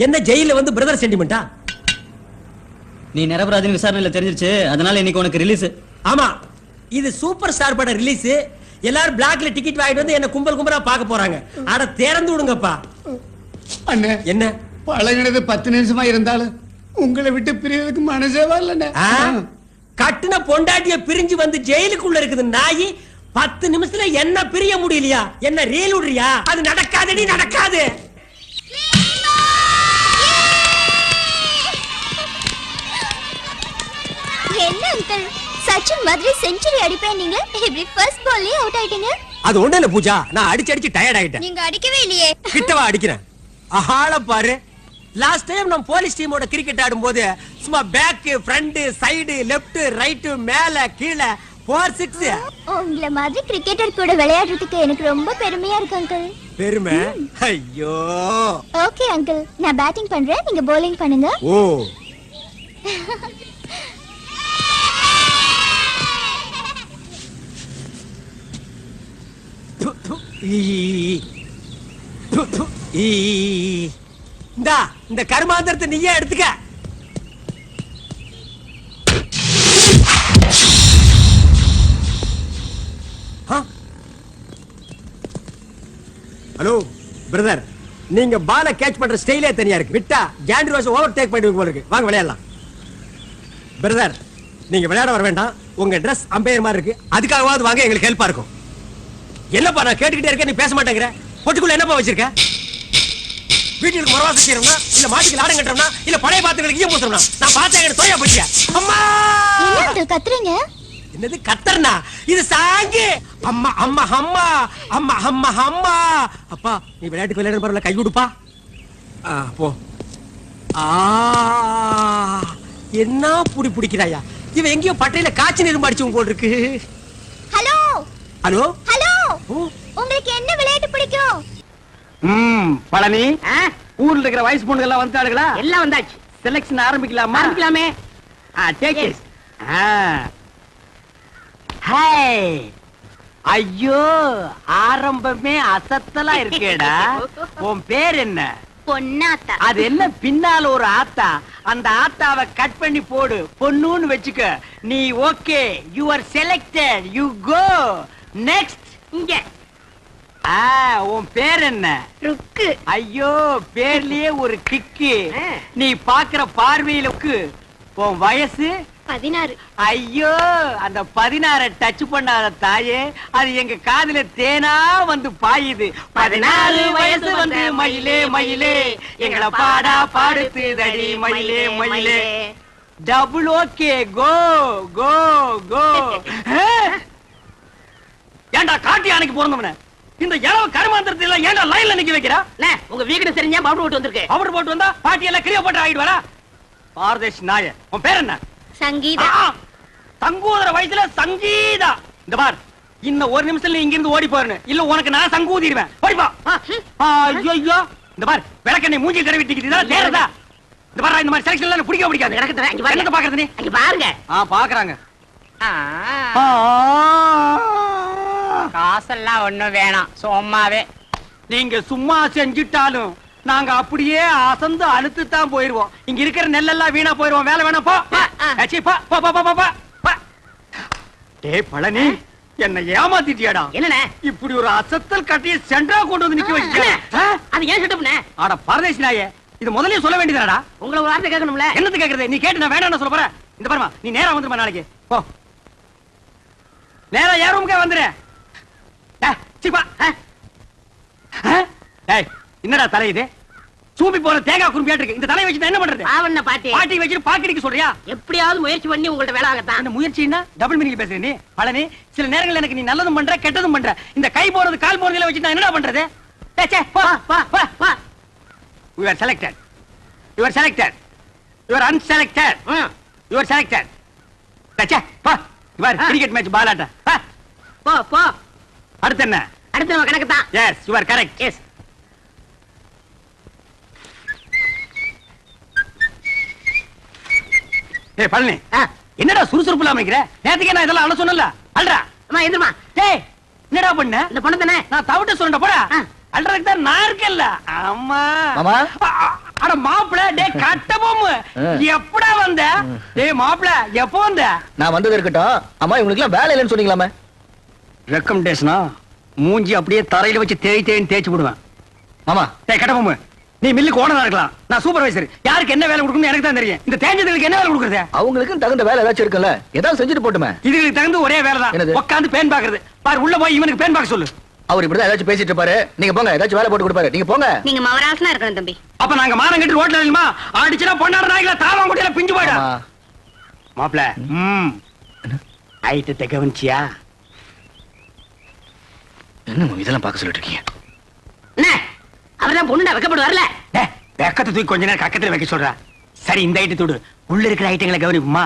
என்ன ஜெயில வந்து பிரதர் சென்டிமெண்டா? நீ நிரபராதின்னு விசாரணையில தெரிஞ்சிருச்சு, அதனால இன்னைக்கு உனக்கு ரிலீஸ். ஆமா, இது சூப்பர் ஸ்டார் பட ரிலீஸ். எல்லாரும் பிளாக்ல டிக்கெட் வாங்கிட்டு வந்து என்ன கும்பல் கும்பலா பார்க்க போறாங்க. அட திறந்து விடுங்கப்பா. அண்ணே, என்ன பழகினது 10 நிமிஷமா இருந்தாலும் உங்களை விட்டு பிரியறதுக்கு மனசே வரலண்ணே. கட்டுன பொண்டாட்டிய பிரிஞ்சு வந்து ஜெயிலுக்குள்ள இருக்குது நாயி. 10 நிமிஷத்துல என்ன பிரிய முடியலையா? என்ன ரீல் விடுறியா? அது நடக்காதடி, நடக்காது. என்ன அங்கிள், சச்சின் மாதிரி செஞ்சுரி அடிப்பேன், நீங்க இப்படி ஃபர்ஸ்ட் பால்லே அவுட் ஆயிட்டீங்க. அது ஒண்ணு இல்ல பூஜா, நான் அடிச்சு அடிச்சு டயர்ட் ஆயிட்டேன். நீங்க அடிக்கவே இல்லையே. கிட்டவா அடிக்கிறேன். ஆள பாரு. லாஸ்ட் டைம் நம்ம போலீஸ் டீமோட கிரிக்கெட் ஆடும்போது சும்மா back, front, side, left, right, மேல கீழே 4 6. உங்கள மாதிரி கிரிக்கெட்டர் கூட விளையாடுறதுக்கு எனக்கு ரொம்ப பெருமையா இருக்கு அங்கிள். பெருமை? ஐயோ. ஓகே அங்கிள், நான் பேட்டிங் பண்றேன், நீங்க bowling பண்ணுங்க. ஓ. இந்த கர்மாந்திரத்தை நீயே எடுத்துக்க. ஹலோ பிரதர், நீங்க பால கேட்ச் பண்ற ஸ்டைலே தனியா இருக்கு. விட்டா ஜாண்டி ரோஸ் ஓவர் டேக் பண்ணிட்டு போல இருக்கு. வாங்க விளையாடலாம். பிரதர், நீங்க விளையாட வர வேண்டாம். உங்க ட்ரெஸ் அம்பையர் மாதிரி இருக்கு. அதுக்காகவாவது வாங்க, எங்களுக்கு ஹெல்ப்பா இருக்கும். என்னப்பா நான் கேட்டுக்கிட்டே இருக்கேன், நீ பேச மாட்டேங்கிற. பொட்டுக்குள்ள என்னப்பா வச்சிருக்க? வீட்டுக்கு மரவாசம் செய்யறோம்னா, இல்ல மாட்டுக்கு லாடம் கட்டுறோம்னா, இல்ல பழைய பாத்துகளுக்கு ஈயம் பூசுறோம்னா? நான் பார்த்தேன் தோயா போச்சியா. அம்மா என்ன கத்துறீங்க? என்னது கத்தர்னா? இது சாங்கி. அம்மா அம்மா அம்மா அம்மா அம்மா அம்மா. அப்பா நீ விளையாட்டுக்கு விளையாட பரவாயில்ல, கை கொடுப்பா. போ. என்ன புடி பிடிக்கிறாயா? இவன் எங்கேயோ பட்டையில காய்ச்சி நிரும்பு அடிச்சவங்க போல் இருக்கு. ஹலோ ஹலோ ஹலோ, உங்களுக்கு என்ன விளையாட்டு பிடிக்கும்? பழனி, ஊர்ல இருக்கிற வயசு பொண்ணுங்க எல்லாம் வந்துட்டாளுங்களா? எல்லாம் வந்தாச்சு. செலக்ஷன் ஆரம்பிக்கலாமா? ஆரம்பிக்கலாமே. Take it. ஹாய். ஐயோ, ஆரம்பமே அசத்தலா இருக்கேடா. உன் பேர் என்ன? பொன்னாத்தா. அது என்ன பின்னால ஒரு ஆத்தா? அந்த ஆத்தாவை கட் பண்ணி போடு, பொண்ணுன்னு வெச்சுக்க. நீ okay, you are selected, you go next. இங்க உன் பேர் என்ன? ருக்கு. ஐயோ, பேர்லயே ஒரு கிக்கு. நீ பாக்குற பார்வையிலுக்கு. உன் வயசு? 16. ஐயோ, அந்த 16 டச் பண்ணாத தாயே, அது எங்க காதுல தேனா வந்து பாயுது. 14 வயசு வந்து மயிலே மயிலே எங்களை பாடா பாடுத்துதடி மயிலே மயிலே. டபுள் ஓகே, கோ கோ கோ. ஏண்டா காட்டி யானைக்கு பிறந்தவன இந்த இளவு கருமாந்திரத்துல ஏண்டா லைன்ல நிக்க வைக்கிறா? உங்க வீடு சரிஞ்சா பவுடர் போட்டு வந்திருக்கு. பவுடர் போட்டு வந்தா பாட்டி எல்லாம் கிளியோ போட்டு ஆயிடுவாரா? பாரதேஷ் நாய. உன் பேர் என்ன? சங்கீதா. சங்கூதர வயசுல சங்கீதா. இந்த பார், இன்னும் ஒரு நிமிஷத்துல இங்க இருந்து ஓடி போறேன்னு இல்ல உனக்கு நான் சங்கூதிடுவேன். ஓடிப்பா. ஐயோ, இந்த பார், விளக்கண்ணை மூஞ்சி தடவி டிக்கிட்டு நேரதா. இந்த பார், இந்த மாதிரி செலக்ஷன் எல்லாம் பிடிக்க பிடிக்காது. என்னத்த பாக்குறது நீ? அங்க பாருங்க. பாக்குறாங்க. காசெல்லாம் ஒண்ணும் வேணாம், சும்மாவே. நீங்க சும்மா செஞ்சிட்டாலும் நாங்க அப்படியே அசந்து அழுத்து தான் போயிருவோம். இங்க இருக்கிற நெல்லெல்லாம் வீணா போயிருவோம். வேலை வேணா போ. டேய் பழனி, என்ன ஏமாத்திட்டியாடா. என்னண்ணே இப்படி ஒரு அசத்தல் கட்டிய சென்டரா கொண்டு வந்து நிக்க வச்சிட்டியா? அது ஏன் செட்டப்னே? அட பரதேசி நாயே, இது முதல்லயே சொல்ல வேண்டியதாடா. உங்களை ஒரு வார்த்தை கேட்கணும்ல. என்னது கேக்குறது? நீ கேட்டு நான் வேண்டாம்னு சொல்ல போறேன். இந்த பாருமா, நீ நேரா வந்துருமா நாளைக்கு. போ, நேரா ஏ ரூமுக்கே வந்துரு. என்னடா தலை இது? சூப்பி போற தேங்காய் குறும்பியாட்டு இருக்கு. இந்த தலையை வச்சு என்ன பண்றது? ஆவண்ண பாட்டி. பாட்டி வச்சுட்டு பாக்கடிக்க சொல்றியா? எப்படியாவது முயற்சி பண்ணி உங்கள்ட்ட வேலை ஆகத்தான். அந்த முயற்சின்னா டபுள் மீனிங் பேசுற நீ. பழனி, சில நேரங்கள்ல எனக்கு நீ நல்லதும் பண்ற கெட்டதும் பண்ற. இந்த கை போறது கால் போறதுல வச்சு நான் என்னடா பண்றது? You are selected. You are selected. You are unselected. You are selected. டச்சே, போ. இவர் கிரிக்கெட் மேட்ச் பாலாட்ட. போ போ. அடுத்து என்ன? அடுத்து நம்ம கணக்கு தான். Yes, you are correct. Yes. ஏய் பழனி, என்னடா சுறுசுறுப்பு இல்லாம இருக்கிற? நேத்துக்கே நான் இதெல்லாம் அழ சொன்னல. அல்றா. அம்மா எந்திரமா. டேய், என்னடா பண்ண? இந்த பொண்ணு தானே. நான் தவிட்ட சொல்றேன் போடா. அல்றதுக்கு தான் நான் இருக்கேன்ல. அம்மா. மாமா. அட மாப்ள, டேய் கட்ட போமு. எப்படா வந்த? டேய் மாப்ள, எப்போ வந்த? நான் வந்தது இருக்கட்டும். அம்மா, இவங்களுக்கு எல்லாம் வேலை இல்லைன்னு சொன்னீங்களாமே. ரெக்கமெண்டேஷனா? மூஞ்சி அப்படியே தரையில வச்சு தேய்ன்னு தேய்ச்சு விடுவேன். மாமா. டேய் கட்ட போமு, நீ மில்லுக்கு ஓனரா இருக்கலாம். நான் சூப்பர்வைசர். யாருக்கு என்ன வேலை கொடுக்கணும் எனக்கு தான் தெரியும். இந்த தேஞ்சதுக்கு என்ன வேலை கொடுக்கறது? அவங்களுக்கு தகுந்த வேலை ஏதாச்சும் இருக்குல்ல, ஏதாவது செஞ்சுட்டு போட்டுமே. இதுக்கு தகுந்த ஒரே வேலை தான். என்னது? உட்கார்ந்து பேன் பாக்குறது. பாரு, உள்ள போய் இவனுக்கு பேன் பாக்க சொல்லு. அவர் இப்படிதான் ஏதாச்சும் பேசிட்டு இருப்பாரு. நீங்க போங்க, ஏதாச்சும் வேலை போட்டு கொடுப்பாரு. நீங்க போங்க. நீங்க மவராசனா இருக்கணும் தம்பி. அப்ப நாங்க மானம் கட்டி ரோட்ல இல்லமா அடிச்சுனா பொண்ணார நாய்கள தாவாங்குடியில பிஞ்சு போய்டா. மாப்ள, ஐட்டத்தை கவனிச்சியா? என்ன இதெல்லாம் பார்க்க சொல்லிட்டு இருக்கீங்க? என்ன அவர்தான் பொண்ணுடா, வெக்கப்பட்டு வரல. வெக்கத்தை தூக்கி கொஞ்ச நேரம் கக்கத்துல வைக்க சொல்றா. சரி, இந்த ஐட்டத்தோடு உள்ள இருக்கிற ஐட்டங்களை கவனிப்புமா?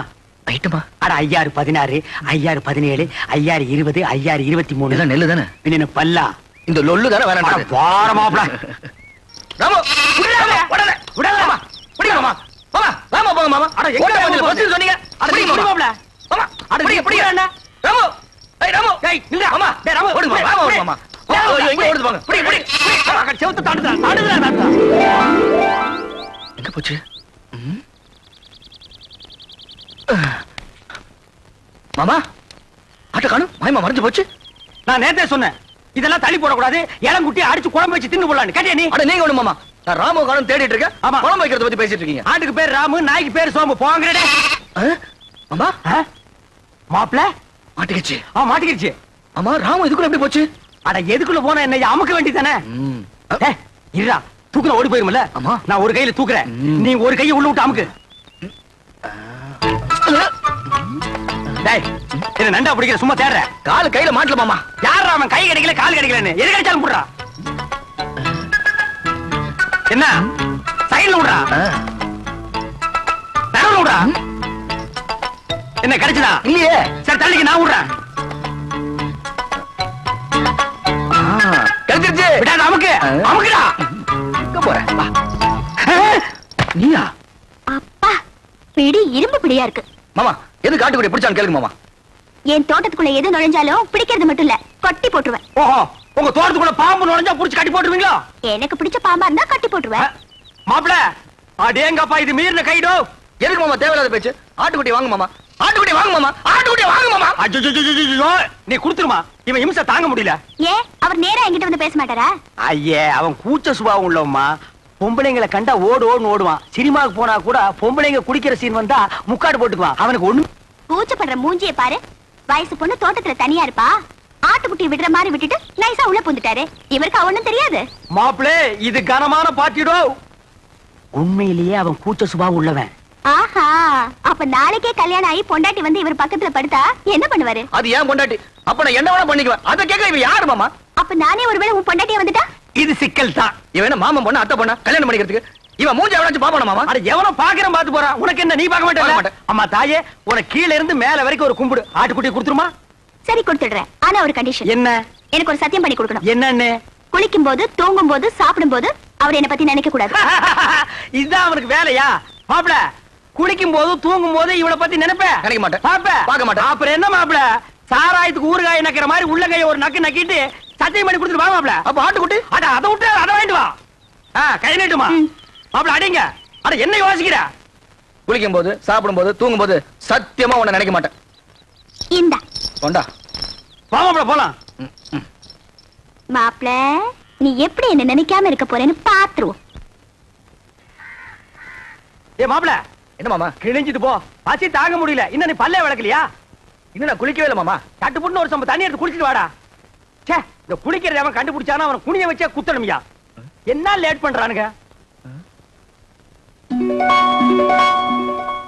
ஐட்டமா? அட 5016, 5017, 5020, 5023. இதெல்லாம் நெல்லு தானே? பின்ன பல்லா இந்த லொல்லு தானே வேலை. வார மாப்ள. ராமு, உடனே உடனே புடிங்கம்மா. மாமா, ராமா போங்க மாமா. அட எங்க வந்து பஸ் சொன்னீங்க? அட புடிங்க மாப்ள. மாமா, அட புடிங்க. ராமு, ஏய் ராமு, ஏய் இல்ல மாமா. டேய் ராமு, ஓடுங்க மாமா. ஓடுங்க மாமா. ஐயோ, எங்க ஓடுது பாருங்க. புடி. செவுத்து தாண்டுடா. எங்க போச்சு? மாமா, ஆட்ட காணும். மாயமா மறைஞ்சு போச்சு. நான் நேத்தே சொன்னேன், இதெல்லாம் தள்ளி போடக்கூடாது. இளங்குட்டி அடிச்சு குழம்பு வச்சு தின்னு போடலான்னு. கேட்டியா நீ? அட நீங்க ஒண்ணு மாமா. நான் ராமு காணும் தேடிட்டு இருக்கேன். ஆமா, குழம்பு வைக்கிறத பத்தி பேசிட்டு இருக்கீங்க. ஆட்டுக்கு பேர் ராமு, நாய்க்கு பேர் சோம்பு. போங்கடே. மாமா, மாப்ள மாட்டிக்கிச்சு. மாட்டிக்கிச்சு. ஆமா, ராமு இதுக்குள்ள எப்படி போச்சு? அட எதுக்குள்ள போனா என்ன, அமுக்க வேண்டியதானே. இருடா, தூக்குற ஓடி போயிருமல்ல. ஆமா, நான் ஒரு கையில தூக்குறேன், நீ ஒரு கையை உள்ள விட்டு அமுக்கு. டேய், என்ன நண்டா பிடிக்கிற? சும்மா தேடுற. கால் கையில மாட்டல மாமா. யாரா அவன்? கை கிடைக்கல கால் கிடைக்கலன்னு எது கிடைச்சாலும் போடுறா. என்ன சைடுல விடுறா, நடுவுல விடுறா. என்ன கிடைச்சதா? இல்லையே. சரி தள்ளிக்கு, நான் விடுறேன். கிடைச்சிருச்சு. விடாத, அமுக்கு அமுக்குடா. எங்க போற? நீயா? அப்பா, பிடி இரும்பு பிடியா இருக்கு. மாமா எது காட்டுக்குடி பிடிச்சான்னு கேளுங்க மாமா. என் தோட்டத்துக்குள்ள எது நுழைஞ்சாலும் பிடிக்கிறது மட்டும் இல்ல, கட்டி போட்டுருவேன். ஓஹோ, உங்க தோட்டத்துக்குள்ள பாம்பு நுழைஞ்சா புடிச்சு கட்டி போட்டுருவீங்களா? எனக்கு பிடிச்ச பாம்பா இருந்தா கட்டி போட்டுருவேன். மாப்பிள, அடேங்கப்பா, இது மீறின கைடோ. எதுக்கு மாமா தேவையில்லாத பேச்சு? ஆட்டுக்குட்டி வாங்க மாமா, ஆட்டுக்குட்டி வாங்க மாமா, ஆட்டுக்குட்டி வாங்க மாமா. அஜ்ஜோ, நீ குடுத்துருமா, இவன் இம்சை தாங்க முடியல. ஏன் அவர் நேரா என்கிட்ட வந்து பேச மாட்டாரா? ஐயே, அவன் கூச்ச சுபாவம் உள்ளவம்மா. பொம்பளைங்களை கண்டா ஓடுன்னு ஓடுவான். சினிமாவுக்கு போனா கூட பொம்பளைங்க குடிக்கிற சீன் வந்தா முக்காடு போட்டுக்குவான். அவனுக்கு ஒண்ணு கூச்சப்படுற மூஞ்சியை பாரு. வயசு பொண்ணு தோட்டத்துல தனியா இருப்பா, ஆட்டுக்குட்டி விடுற மாதிரி விட்டுட்டு நைஸா உள்ள புந்துட்டாரு. இவருக்கு ஒண்ணும் தெரியாது. மாப்பிளே, இது கனமான பாட்டிடோ. உண்மையிலேயே அவன் கூச்ச சுபாவம் உள்ளவன். ஆஹா, அப்ப நாளைக்கே கல்யாணம் ஆகி பொண்டாட்டி வந்து இவர் பக்கத்துல படுத்தா என்ன பண்ணுவாரு? அது ஏன் பொண்டாட்டி, அப்ப நான் என்ன வேணா பண்ணிக்குவேன். அத கேட்க இவன் யாரு மாமா? அப்ப நானே ஒருவேளை உன் பொண்டாட்டியா வந்துட்டா? இது சிக்கல் தான். இவன் என்ன மாமன் பொண்ணு அத்தை பொண்ணா கல்யாணம் பண்ணிக்கிறதுக்கு? இவன் மூஞ்சி எவனாச்சும் பாப்பானா மாமா? அட எவனோ பாக்குறேன் பாத்து போறான். உனக்கு என்ன, நீ பார்க்க மாட்டே? அம்மா தாயே, உனக்கு கீழ இருந்து மேல வரைக்கும் ஒரு கும்பிடு. ஆட்டுக்குட்டி கொடுத்துருமா? சரி, கொடுத்துடுறேன். ஆனா ஒரு கண்டிஷன். என்ன? எனக்கு ஒரு சத்தியம் பண்ணி கொடுக்கணும். என்னன்னு? குளிக்கும் போது, தூங்கும் போது, சாப்பிடும் போது அவர் என்ன பத்தி நினைக்க கூடாது. இதுதான் அவனுக்கு வேலையா? மாப்பிள, குளிக்கும் போது தூங்கும் போது இவளை பத்தி நினைப்பேன். நினைக்க மாட்டேன். பார்க்க மாட்டேன். அப்புறம் என்ன மாப்பிள, சாராயத்துக்கு ஊறுகாய் நக்கிற மாதிரி உள்ள கைய ஒரு நக்கு நக்கிட்டு சத்தியம் பண்ணி கொடுத்துட்டு வா மாப்பிள. அப்ப ஆட்டுக்குட்டி அதை விட்டு அதை வாங்கிட்டு வா. கை நீட்டுமா மாப்பிள. அடிங்க. அட என்ன யோசிக்கிற? குளிக்கும் போது, சாப்பிடும் போது, தூங்கும் போது சத்தியமா உன்னை நினைக்க மாட்டேன். இந்தா கொண்டா. வா மாப்பிள, போலாம். மாப்பிள, நீ எப்படி என்ன நினைக்காம இருக்க போறேன்னு பாத்துருவோம். ஏ மாப்பிள, என்ன மாமா? கிழிஞ்சிட்டு போ, பசி தாங்க முடியல. இன்னும் நீ பல்லே வளர்க்கலையா? இன்னும் நான் குளிக்கவே இல்லை மாமா. தட்டு புட்டு ஒரு சம்ப தண்ணி எடுத்து குளிச்சிட்டு வாடா. சே, இந்த குளிக்கிறத அவன் கண்டுபிடிச்சானா அவன் குனிய வச்சே குத்தணும்யா. என்ன லேட் பண்றானுங்க?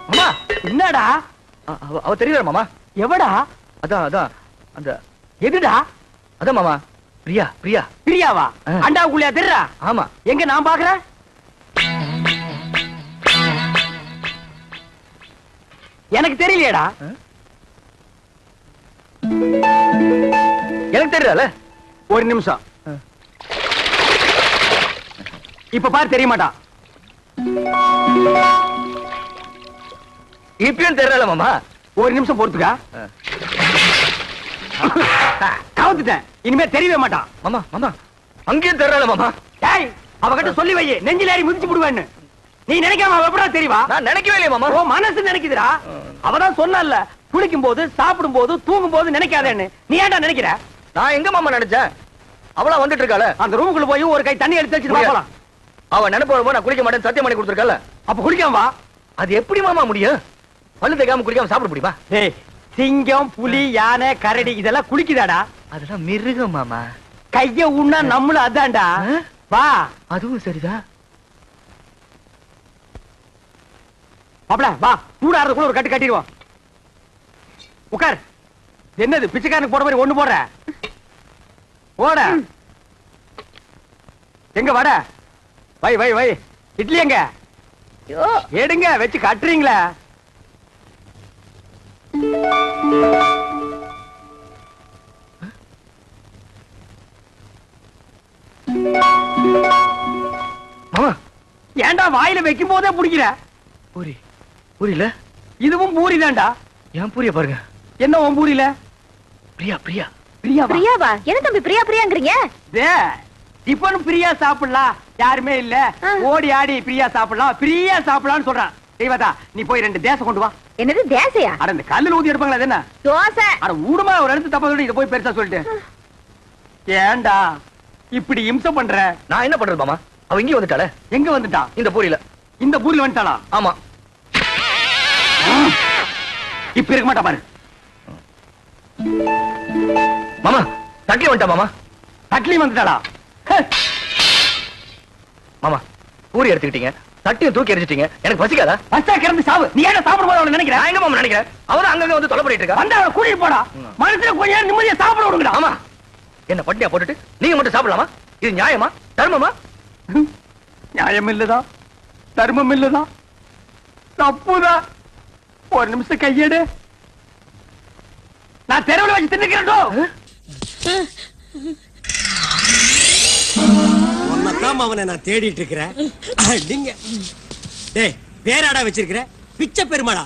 மாமா, என்னடா? அவ தெரியல மாமா. எவடா? அதான் அந்த எதுடா? அதான் மாமா, பிரியா. பிரியா பிரியாவா? அண்டாவுக்குள்ளையா தெரியா? ஆமா. எங்க நான் பாக்குறேன்? எனக்கு தெரியலையேடா. எனக்கு தெரியல. ஒரு நிமிஷம். இப்ப பாரு, தெரிய மாட்டான். இப்பயும் தெரியல மாமா. ஒரு நிமிஷம் பொறுத்துக்கா. கவுத்துட்டேன். இனிமே தெரியவே மாட்டான். மாமா மாமா, அங்கேயும் தெரியல மாமா. டேய், அவகிட்ட சொல்லி வை, நெஞ்சில ஏறி மிதிச்சு விடுவேன்னு. நீ நினைக்காம அவ எப்படா தெரியவா? நான் நினைக்கவே இல்லையே மாமா. ஓ மனசு நினைக்குதுடா. அவதான் சொன்னல்ல, குளிக்கும் போது, சாப்பிடும் போது, தூங்கும் போது நினைக்காதேன்னு. நீ ஏன்டா நினைக்கிற? நான் எங்க மாமா நினைச்சேன்? அவளா வந்துட்டு இருக்காள. அந்த ரூமுக்குள்ள போய் ஒரு கை தண்ணி எடுத்து வச்சுட்டு வா போலாம். அவ நினைப்பு வரும்போது நான் குளிக்க மாட்டேன் சத்தியம் பண்ணி கொடுத்துருக்கல. அப்ப குளிக்காம வா. அது எப்படி மாமா முடியும்? பல்லு தேய்க்காம குளிக்காம சாப்பிட முடியுமா? டேய், சிங்கம், புலி, யானை, கரடி இதெல்லாம் குளிக்குதாடா? அதெல்லாம் மிருகம் மாமா. கைய உண்ணா நம்மளும் அதான்டா. வா. அதுவும் சரிதான். மாப்ள வா, சூடாறதுக்குள்ள ஒரு கட்டு கட்டிடுவோம். உட்கார். என்னது பிச்சைக்காரனுக்கு போற மாதிரி ஒண்ணு போடுற? போட. எங்க வட? வை வை வை. இட்லி எங்க? எடுங்க, வச்சு கட்டுறீங்களா? மாமா, ஏன்டா வாயில வைக்கும் போதே பிடிக்கிற? பூரி. பூரியில இதுவும் பூரி தான்டா. ஏன் பூரிய பாருங்க. என்ன உன் பூரியில? பிரியா பிரியா பிரியாவா? பிரியாவா? என்ன தம்பி பிரியா பிரியாங்கறீங்க? டிபன் பிரியா சாப்பிடலாம், யாருமே இல்ல. ஓடி ஆடி பிரியா சாப்பிடலாம், பிரியா சாப்பிடலாம்னு சொல்றான். தெய்வதா, நீ போய் 2 தேசை கொண்டு வா. என்னது தேசையா? அட இந்த கல்லுல ஊதி எடுப்பாங்களா? அது என்ன தோசை? அட ஊடுமா, ஒரு இடத்து தப்பா சொல்லி இத போய் பெருசா சொல்லிட்டு. ஏன்டா இப்படி இம்சை பண்ற? நான் என்ன பண்றது மாமா? அவ இங்கே வந்துட்டாளே. எங்க வந்துட்டா? இந்த பூரியில. இந்த பூரியில வந்துட்டாளா? ஆமா. இப்ப இருக்க மாட்டா பாரு. மாமா, தட்லி வந்துட்டா மாமா. தட்லி வந்துட்டாளா? மாமா, பூரி எடுத்துக்கிட்டீங்க, தட்டியும் தூக்கி எரிஞ்சிட்டீங்க. எனக்கு பசிக்காதா? பஸ்டா கிளம்பி சாவு. நீ ஏன்டா சாப்பிடும்போது அவளை நினைக்கிற? நான் எங்க மாமா நினைக்கிறேன்? அவதான் அங்கங்க வந்து தொலை பண்ணிட்டு இருக்கா. வந்து அவளை கூட்டிட்டு போடா. மனசுல கொஞ்ச நேரம் நிம்மதியா சாப்பிட விடுங்கடா. ஆமா, என்ன பட்டியா போட்டுட்டு நீங்க மட்டும் சாப்பிடலாமா? இது நியாயமா? தர்மமா? நியாயம் இல்லதான், தர்மம் இல்லதான், தப்புதான். ஒரு நிமிஷம் கையெடு. நான் தெருவில் வச்சு தின்னுக்கிறேன். உன்னதான் அவனை நான் தேடிட்டு இருக்கிறேன். நீங்க டேய் பேராடா வச்சிருக்கிற? பிச்சை பெருமாடா.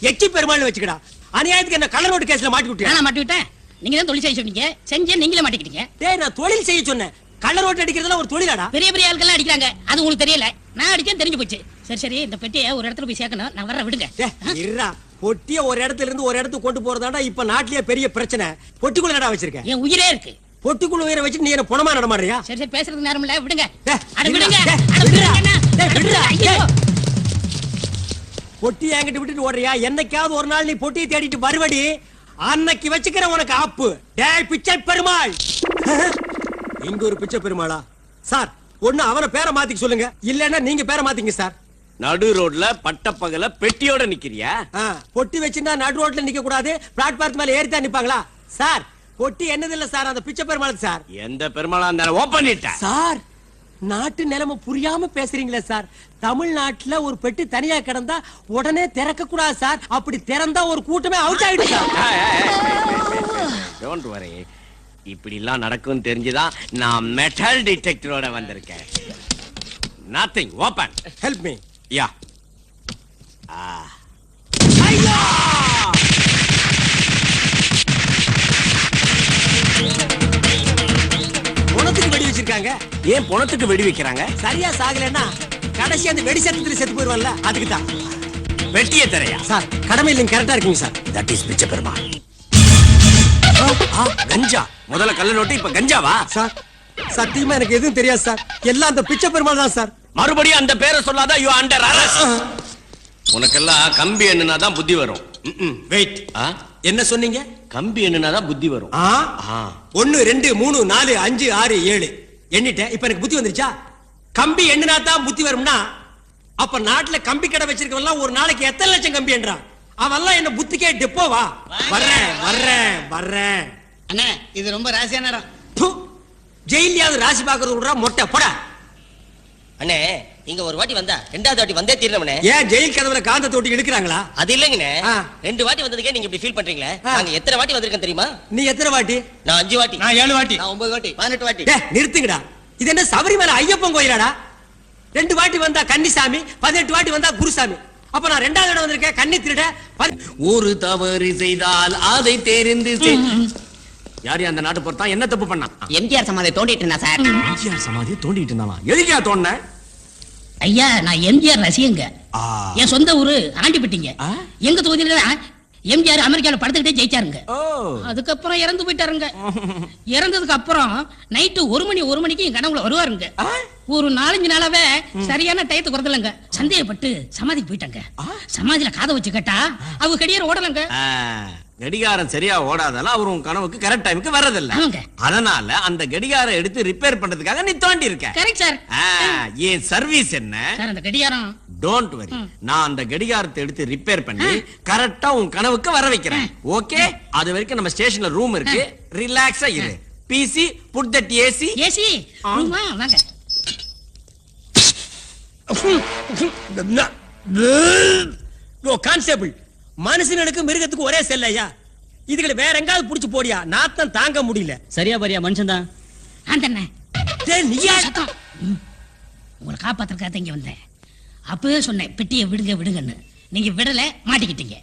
எச்சி பெருமாள்னு வச்சுக்கடா. அநியாயத்துக்கு என்ன கள்ள நோட்டு கேஸ்ல மாட்டி விட்டியா? நான் மாட்டி விட்டேன். நீங்க தான் தொழில் செய்ய சொன்னீங்க, செஞ்சே நீங்களே மாட்டிக்கிட்டீங்க. டேய், நான் தொழில் செய்ய சொன்னேன். கள்ள நோட்டு அடிக்கிறதுல ஒரு தொழிலாடா? பெரிய பெரிய ஆட்கள் அடிக்கிறாங்க, அது உங்களுக்கு தெரியல. நான் அடிச்சேன், தெரிஞ்சு போச்சு. சரி சரி, இந்த பெட்டியை ஒரு இடத்துல போய் சேர்க்கணும், நான் வர விடுங்க. இருடா, பொட்டிய ஒரு இடத்துல இருந்து ஒரு இடத்துக்கு கொண்டு போறதாண்டா இப்ப நாட்டிலேயே பெரிய பிரச்சனை. பொட்டிக்குள்ள என்னடா வச்சிருக்கேன்? என் உயிரே இருக்கு. பொட்டிக்குள்ள உயிரை வச்சு நீ என்ன பணமா நடமாடுறியா? சரி சரி, பேசுறதுக்கு நேரம் இல்ல, விடுங்க. அட விடுடா, விடுங்க, டேய், அட விடுடா. விடுங்க. டேய், விடுடா. ஐயோ. பொட்டி என்கிட்ட விட்டுட்டு ஓடுறியா? என்னைக்காவது ஒரு நாள் நீ பொட்டியை தேடிட்டு வருவடி, அன்னைக்கு வச்சுக்கிற உனக்கு ஆப்பு. டேய் பிச்சை பெருமாள். இங்க ஒரு பிச்சை பெருமாளா? சார், ஒண்ணு அவன பேரை மாத்திக்க சொல்லுங்க, இல்லன்னா நீங்க பேரை மாத்திங்க சார். நடு ரோட்ல பட்டப்பகல பெட்டியோட நிக்கிறியா? பொட்டி வச்சிருந்தா நடு ரோட்ல நிக்க கூடாது, பிளாட்பார்க் மேல ஏறித்தான் நிப்பாங்களா? சார், பொட்டி என்னது இல்ல சார், அந்த பிச்சை பெருமாள் சார். எந்த பெருமாளா இருந்தாலும் ஓபன் பண்ணிட்ட சார். நாட்டு நிலைமை புரியாம பேசுறீங்களே சார். தமிழ்நாட்டுல ஒரு பெட்டி தனியா கிடந்தா உடனே திறக்க கூடாது சார். அப்படி திறந்தா ஒரு கூட்டமே அவுட் ஆயிடுச்சு சார். Don't worry. இப்படி எல்லாம் நடக்கும் தெரிஞ்சுதான் நான் மெட்டல் டிடெக்டரோட வந்திருக்கேன். Nothing, open. Help me. Yeah. ஐயா! பொணத்துக்கு வெடி வச்சிருக்காங்க. ஏன் பொணத்துக்கு வெடி வைக்கிறாங்க? சரியா சாகலன்னா கடைசி அந்த வெடி சத்தத்துல செத்து போயிருவான்ல, அதுக்கு தான். வெட்டிய தரையா? சார், கடமை இல்லைங்க, கரெக்டா இருக்கீங்க சார். தட் இஸ் பிச்சை பெருமாள். கஞ்சா. முதல்ல கள்ள நோட்டு, இப்ப கஞ்சாவா? சார், சத்தியமா எனக்கு எதுவும் தெரியாது சார். எல்லாம் அந்த பிச்சை பெருமாள் தான் சார். மறுபடியும் அந்த பேரை சொல்லாத, யூ அண்டர் அரெஸ்ட். உனக்கெல்லாம் கம்பி எண்ணுனாதான் புத்தி வரும். வெயிட், என்ன சொன்னீங்க? கம்பி எண்ணுனாதான் புத்தி வரும். 1 2 3 4 5 6 7 எண்ணிட்டேன். இப்ப எனக்கு புத்தி வந்துருச்சா? கம்பி எண்ணுனா தான் புத்தி வரும்னா, அப்ப நாட்டுல கம்பி கடை வச்சிருக்கவன் ஒரு நாளைக்கு எத்தனை லட்சம் கம்பி என்றான்? அவெல்லாம் என்ன புத்திக்கே டெப்போவா? வர்றேன் வர்றேன் வர்றேன். அண்ணே, இது ரொம்ப ராசியான இடம். ஜெயிலியாவது ராசி பாக்குறது விடுறா, மொட்டை போடா. அண்ணே, இங்க ஒரு வாட்டி வந்தா ரெண்டாவது வாட்டி வந்தே தீரணும்னே. ஏன் ஜெயில் கதவுல காந்த தொட்டி எடுக்கிறாங்களா? அது இல்லங்கண்ணே, 2 வாட்டி வந்ததுக்கே நீங்க இப்படி ஃபீல் பண்றீங்களே. நாங்க எத்தனை வாட்டி வந்திருக்கேன் தெரியுமா? நீ எத்தனை வாட்டி? நான் 5 வாட்டி. நான் 7 வாட்டி. நான் 9 வாட்டி. 18 வாட்டி. நிறுத்துங்கடா. இது என்ன சபரிமலை ஐயப்பன் கோயிலாடா? 2 வாட்டி வந்தா கன்னிசாமி, 18 வாட்டி வந்தா குருசாமி. அப்ப நான் 2வது இடம் வந்திருக்கேன், கன்னி திருட. ஒரு தவறு செய்தால் அதை தெரிந்து யார் அந்த நாட்டு பொறுத்தான் என்ன தப்பு பண்ணா? எம்ஜிஆர் சமாதியை தோண்டிட்டு இருந்தா சார். எம்ஜிஆர் சமாதியை தோண்டிட்டு இருந்தானா? எதுக்கா தோண்ட? ஐயா, நான் எம்ஜிஆர் ரசிகங்க. என் சொந்த ஊரு ஆண்டிப்பட்டிங்க. எங்க தொகுதியில எம்ஜிஆர் அமெரிக்கால படுத்துக்கிட்டே ஜெயிச்சாருங்க. அதுக்கப்புறம் இறந்து போயிட்டாருங்க. இறந்ததுக்கு அப்புறம் நைட்டு 1 மணிக்கு என் கனவுல வருவாருங்க. ஒரு 4-5 நாளாவே சரியான டயத்துக்கு வரதில்லைங்க. சந்தேகப்பட்டு சமாதிக்கு போயிட்டாங்க. சமாதியில காதை வச்சு கேட்டா அவங்க கடியார ஓடலங்க. கடிகாரம் சரியா ஓடாதால அவர் உன் கனவுக்கு கரெக்ட் டைமுக்கு வரதில்ல. அதனால அந்த கடிகாரம் எடுத்து ரிப்பேர் பண்றதுக்காக நீ தோண்டி இருக்க. Correct sir. ஏன் சர்வீஸ் என்ன? சார், அந்த கடிகாரம். டோன்ட் வரி, நான் அந்த கடிகாரத்தை எடுத்து ரிப்பேர் பண்ணி கரெக்டா உன் கனவுக்கு வர வைக்கிறேன். ஓகே? அது வரைக்கும் நம்ம ஸ்டேஷன்ல ரூம் இருக்கு, ரிலாக்ஸா இரு. PC put that AC. AC ரூமா வாங்க. கான்ஸ்டபிள், மனுஷனுக்கு மிருகத்துக்கு ஒரே செல்லையா? இதுகளை வேற எங்காவது புடிச்சு போடியா, நாத்தம் தாங்க முடியல. சரியா பாரியா, மனுஷன் தான். ஆண்டண்ணே, நீயா? உங்களை காப்பாத்துறதுக்காக இங்க வந்தேன். அப்பவே சொன்னேன் பெட்டியை விடுங்க விடுங்கன்னு. நீங்க விடல, மாட்டிக்கிட்டீங்க.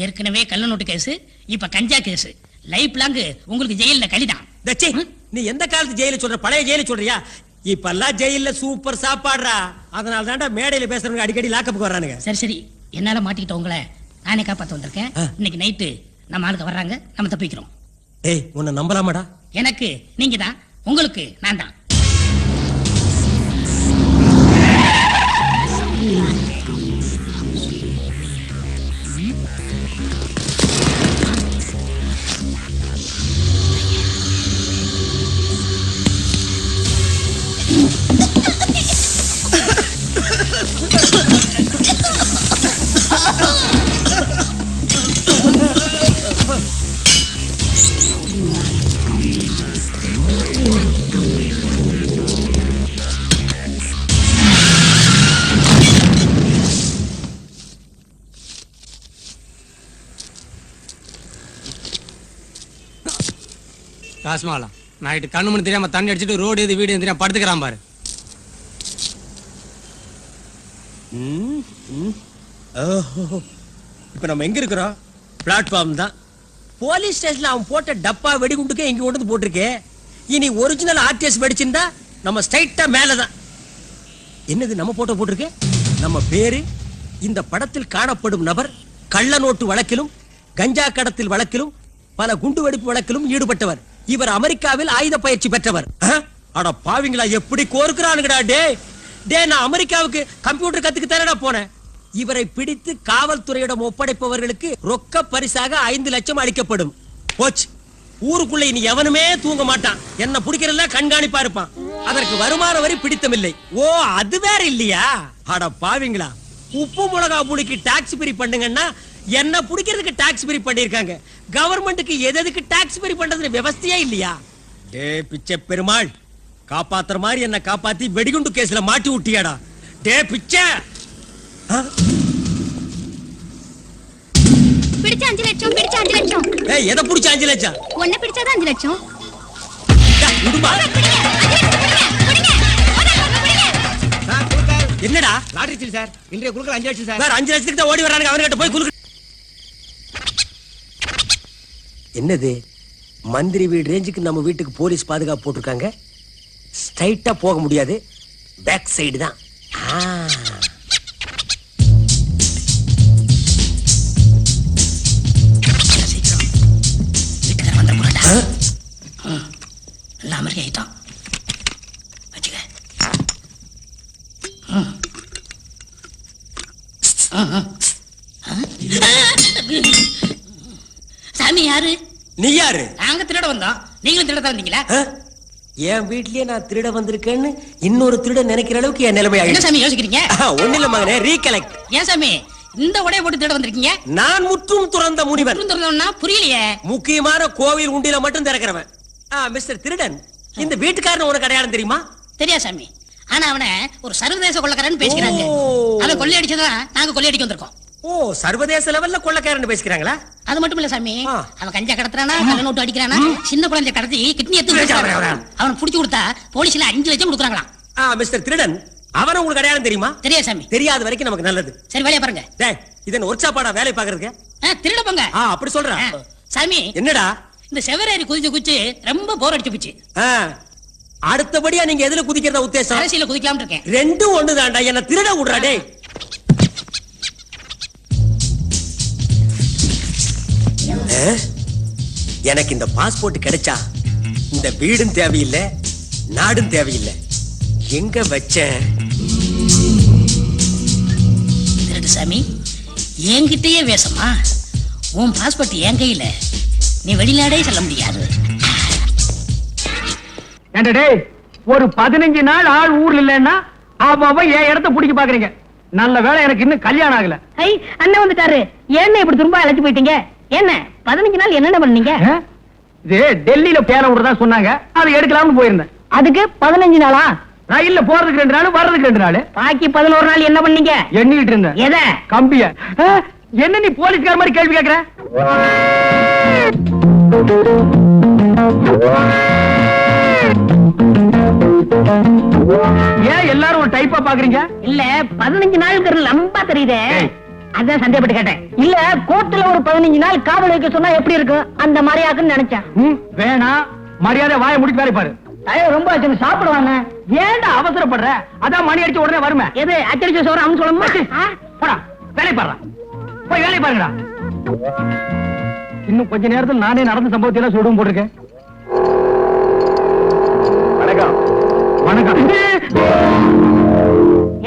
ஏற்கனவே கள்ள நோட்டு கேஸ், இப்ப கஞ்சா கேஸ். லைஃப் லாங் உங்களுக்கு ஜெயில கழிதான். நீ எந்த காலத்து ஜெயில சொல்ற? பழைய ஜெயில சொல்றியா? இப்பெல்லாம் ஜெயில சூப்பர் சாப்பாடுறா. அதனால தான்டா மேடையில பேசுறவங்க அடிக்கடி லாக்கப்புக்கு வர்றானுங்க. சரி சரி, என்னால மாட்டிக்கிட்ட உங்களை நானே காப்பாத்த வந்திருக்கேன். இன்னைக்கு நைட்டு நம்ம ஆளுக்கு வர்றாங்க, நம்ம தப்பிக்கிறோம். ஏய், உன்னை நம்பலாமாடா? எனக்கு நீங்க தான், உங்களுக்கு நான் தான். ராஸ்மாலா நைட்டு கண்ணு மணி தெரியாம தண்ணி அடிச்சுட்டு ரோடு எது வீடு தெரியாம படுத்துக்கிறான் பாரு. இப்ப நம்ம எங்க இருக்கிறோம்? பிளாட்ஃபார்ம் தான். போலீஸ் ஸ்டேஷன்ல அவன் போட்ட டப்பா வெடிகுண்டுக்கே இங்க கொண்டு வந்து போட்டிருக்கே. இனி ஒரிஜினல் ஆர்டிஎஸ் வெடிச்சிருந்தா நம்ம ஸ்ட்ரைட்டா மேலதான். என்னது நம்ம போட்டோ போட்டிருக்கு? நம்ம பேரு, இந்த படத்தில் காணப்படும் நபர் கள்ள நோட்டு வழக்கிலும் கஞ்சா கடத்தல் வழக்கிலும் பல குண்டு வெடிப்பு வழக்கிலும் ஈடுபட்டவர். இவர் அமெரிக்காவில் ஆயுத பயிற்சி பெற்றவர். அட பாவிங்களா, எப்படி கோர்க்கிறானுங்கடா. டே நான் அமெரிக்காவுக்கு கம்ப்யூட்டர் கத்துக்கு தானடா போனேன். இவரை பிடித்து காவல்துறையிடம் ஒப்படைப்பவர்களுக்கு ரொக்க பரிசாக 5 லட்சம் அளிக்கப்படும். போச்சு, ஊருக்குள்ள இனி எவனுமே தூங்க மாட்டான். என்ன பிடிக்கிறதா கண்காணிப்பா இருப்பான். அதற்கு வருமான வரி பிடித்தமில்லை. ஓ, அது வேற இல்லையா? அட பாவிங்களா, உப்பு மிளகா புளிக்கு டாக்ஸ் பிரி பண்ணுங்கன்னா என்ன பிடிக்கிறதுக்கு டாக்ஸ் பிரி பண்ணிருக்காங்க. கவர்மெண்ட்டுக்கு எதுக்கு டாக்ஸ் பிரி பண்றதுன்னு விவசாயே இல்லையா? டே பிச்சை பெருமாள், காப்பாத்துற மாதிரி என்ன காப்பாத்தி வெடிகுண்டு கேஸ்ல மாட்டி விட்டியாடா. டே பிச்சை, பிடிச்ச 5 லட்சம், பிடிச்ச 5 லட்சம். ஏய், எதை பிடிச்ச 5 லட்சம்? ஒண்ணு பிடிச்சா 5 லட்சம். என்னடா லாட்டரி சீல் சார், இன்றைய குலுக்கல் 5 லட்சம் சார். வேற 5 லட்சத்துக்கு தான் ஓடி வரானுங்க. அவன்கிட்ட போய் குலுக்கு. என்னது, மந்திரி வீடு ரேஞ்சுக்கு நம்ம வீட்டுக்கு போலீஸ் பாதுகாப்பு போட்டிருக்காங்க. ஸ்ட்ரைட்டா போக முடியாது, பேக் சைடு தான். அமெரிக்கா ஆயிட்டான். சாமி யாரு? நீ யாரு? நாங்க திருட வந்தோம். நீங்களும் திருட தான் வந்தீங்களா? என் வீட்லயே நான் திருட வந்திருக்கேன்னு இன்னொரு திருட நினைக்கிற அளவுக்கு என் நிலைமை என்ன சாமி யோசிக்கிறீங்க? ஒண்ணு இல்ல மகனே, ரீகலெக்ட். ஏன் சாமி இந்த உடைய போட்டு திருட வந்திருக்கீங்க? நான் முற்றும் துறந்த முனிவன். துறந்தவனா புரியலையே. முக்கியமான கோவில் உண்டியில மட்டும் திறக்கிறவன். மிஸ்டர் திருடன், இந்த வீட்டுக்காரன் உனக்கு அடையாளம் தெரியுமா? தெரியா சாமி. ஆனா அவனை ஒரு சர்வதேச கொள்ளக்காரன் பேசிக்கிறாங்க. அவன் கொள்ளையடிச்சதான் நாங்க கொள்ளையடிக்க வந்திருக்கோம். ஓ, சர்வதேச லெவல்ல கொள்ளக்காரன் பேசிக்கிறாங்களா? அது மட்டும் இல்ல சாமி, அவன் கஞ்சா கடத்துறானா, கள்ள நோட்டு அடிக்கிறானா, சின்ன குழந்தை கடத்தி கிட்னி எடுத்து அவன் புடிச்சு கொடுத்தா போலீஸ்ல 5 லட்சம் கொடுக்குறாங்களாம். மிஸ்டர் திருடன், அவன உங்களுக்கு அடையாளம் தெரியுமா? தெரியா சாமி. தெரியாத வரைக்கும் நமக்கு நல்லது. சரி, வேலைய பாருங்க. டேய், இதன் ஒர்க்ஷாப்பாடா வேலை பாக்குறதுக்கு? திருட போங்க. அப்படி சொல்றேன். சாமி, என்னடா இந்த செவரேறி குதிச்சு ரொம்ப போர் அடிச்சு போச்சு. அடுத்தபடியா நீங்க எதுல குதிக்கிறதா உத்தேசம்? அரசியல குதிக்கலாம்னு இருக்கேன். ரெண்டும் ஒண்ணுதான்டா. என்ன திருட விடுறா. டேய், எனக்கு இந்த பாஸ்போர்ட் கிடைச்சா இந்த வீடும் தேவையில்லை, நாடும் தேவையில்லை. எங்க வச்சேன்? திருடு சாமி, என்கிட்டயே வேசமா? உன் பாஸ்போர்ட் என் கையில, நீ வெளிநாடே செல்ல முடியாது. ஏண்டா ஒரு 15 நாள் ஆள் ஊர்ல இல்லன்னா அவன் என் இடத்த பிடிக்க பாக்குறீங்க. நல்ல வேளை எனக்கு இன்னும் கல்யாணம் ஆகல. அண்ணன் வந்துட்டாரு. என்ன இப்படி திரும்ப அழைச்சு போயிட்டீங்க? என்ன 15 நாள் என்னென்ன பண்ணீங்க? இது டெல்லியில பேர விடுறதா சொன்னாங்க, அதை எடுக்கலாம்னு போயிருந்தேன். அதுக்கு 15 நாளா? ரயில்ல போறதுக்கு 2 நாள், வர்றதுக்கு 2 நாள். பாக்கி 11 நாள் என்ன பண்ணீங்க? எண்ணிட்டு இருந்தேன். எத? கம்பிய. என்ன நீ போலீஸ்கார மாதிரி கேள்வி கேக்குற? ஏன் எல்லாரும் ஒரு டைப்பா பாக்குறீங்க? இல்ல 15 நாளுக்கு லம்பா தெரியுதே, அதான் சந்தேகப்பட்டு கேட்டேன். இல்ல கோர்ட்ல ஒரு 15 நாள் காவல் வைக்க சொன்னா எப்படி இருக்கும், அந்த மாதிரி ஆக்குன்னு நினைச்சேன். வேணாம், மரியாதை வாயை முடிச்சு வேலை பாரு. ரொம்ப ஆச்சு, சாப்பிடுவாங்க. ஏன்டா அவசரப்படுற? அதான் மணி அடிச்ச உடனே வருமே. எது அச்சடிச்ச சோறு அவன் சொல்லணுமா? போடா, வேலை பாரு. போய் வேலை பாருங்கடா. இன்னும் கொஞ்ச நேரத்தில் நானே நடந்த சம்பவத்தை எல்லாம் சொல்லுவோம் போட்டிருக்கேன். வணக்கம். வணக்கம்.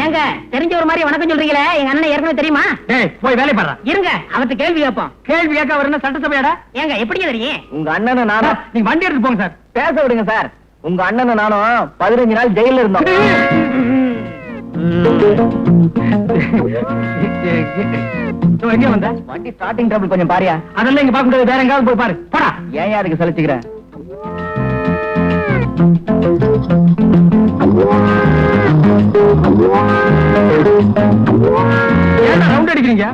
ஏங்க தெரிஞ்ச ஒரு மாதிரி வணக்கம் சொல்றீங்களே, எங்க அண்ணன் ஏற்கனவே தெரியுமா? போய் வேலை பாரு. இருங்க, அவர்கிட்ட கேள்வி கேட்போம். கேள்வி கேட்க அவர் என்ன சட்டசபையாடா? ஏங்க எப்படி தெரியும்? உங்க அண்ணனும் நானும். நீங்க வண்டி எடுத்து போங்க சார். பேச விடுங்க சார். உங்க அண்ணனும் நானும் 15 நாள் ஜெயில இருந்தோம். எங்க வந்த? வண்டி ஸ்டார்டிங் ட்ரபிள் கொஞ்சம் பாரியா. அதெல்லாம் இங்க பார்க்க முடியாது, வேற எங்காவது போய் பாரு. போடா. ஏன் அதுக்கு சலிச்சுக்கிறேன்? ஏன் ரவுண்ட் அடிக்கிறீங்க?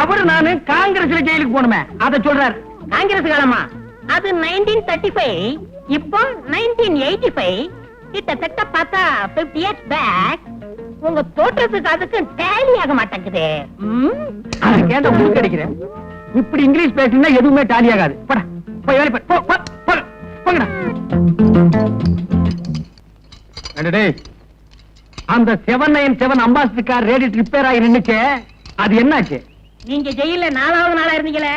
அவரு நானு காங்கிரஸ்ல ஜெயிலுக்கு போனுமே, அத சொல்றாரு. காங்கிரஸ் காலமா? அது 1935, இப்போ 1985. கிட்டத்தட்ட பார்த்தா 50 years back. உங்க தோற்றத்துக்கு அதுக்கு டேலி ஆக மாட்டேங்குது. கேட்ட உங்களுக்கு அடிக்கிறேன். இப்படி இங்கிலீஷ் பேசினா எதுவுமே டாலி ஆகாது. போடா, போய் வேலை பாரு. போங்கடா. டேய், அந்த 797 அம்பாசிடர் கார் ரேடியேட்டர் ரிப்பேர் ஆகி நின்னுச்சே, அது என்னாச்சு? நீங்க ஜெயில 4வது நாளா இருந்தீங்களே,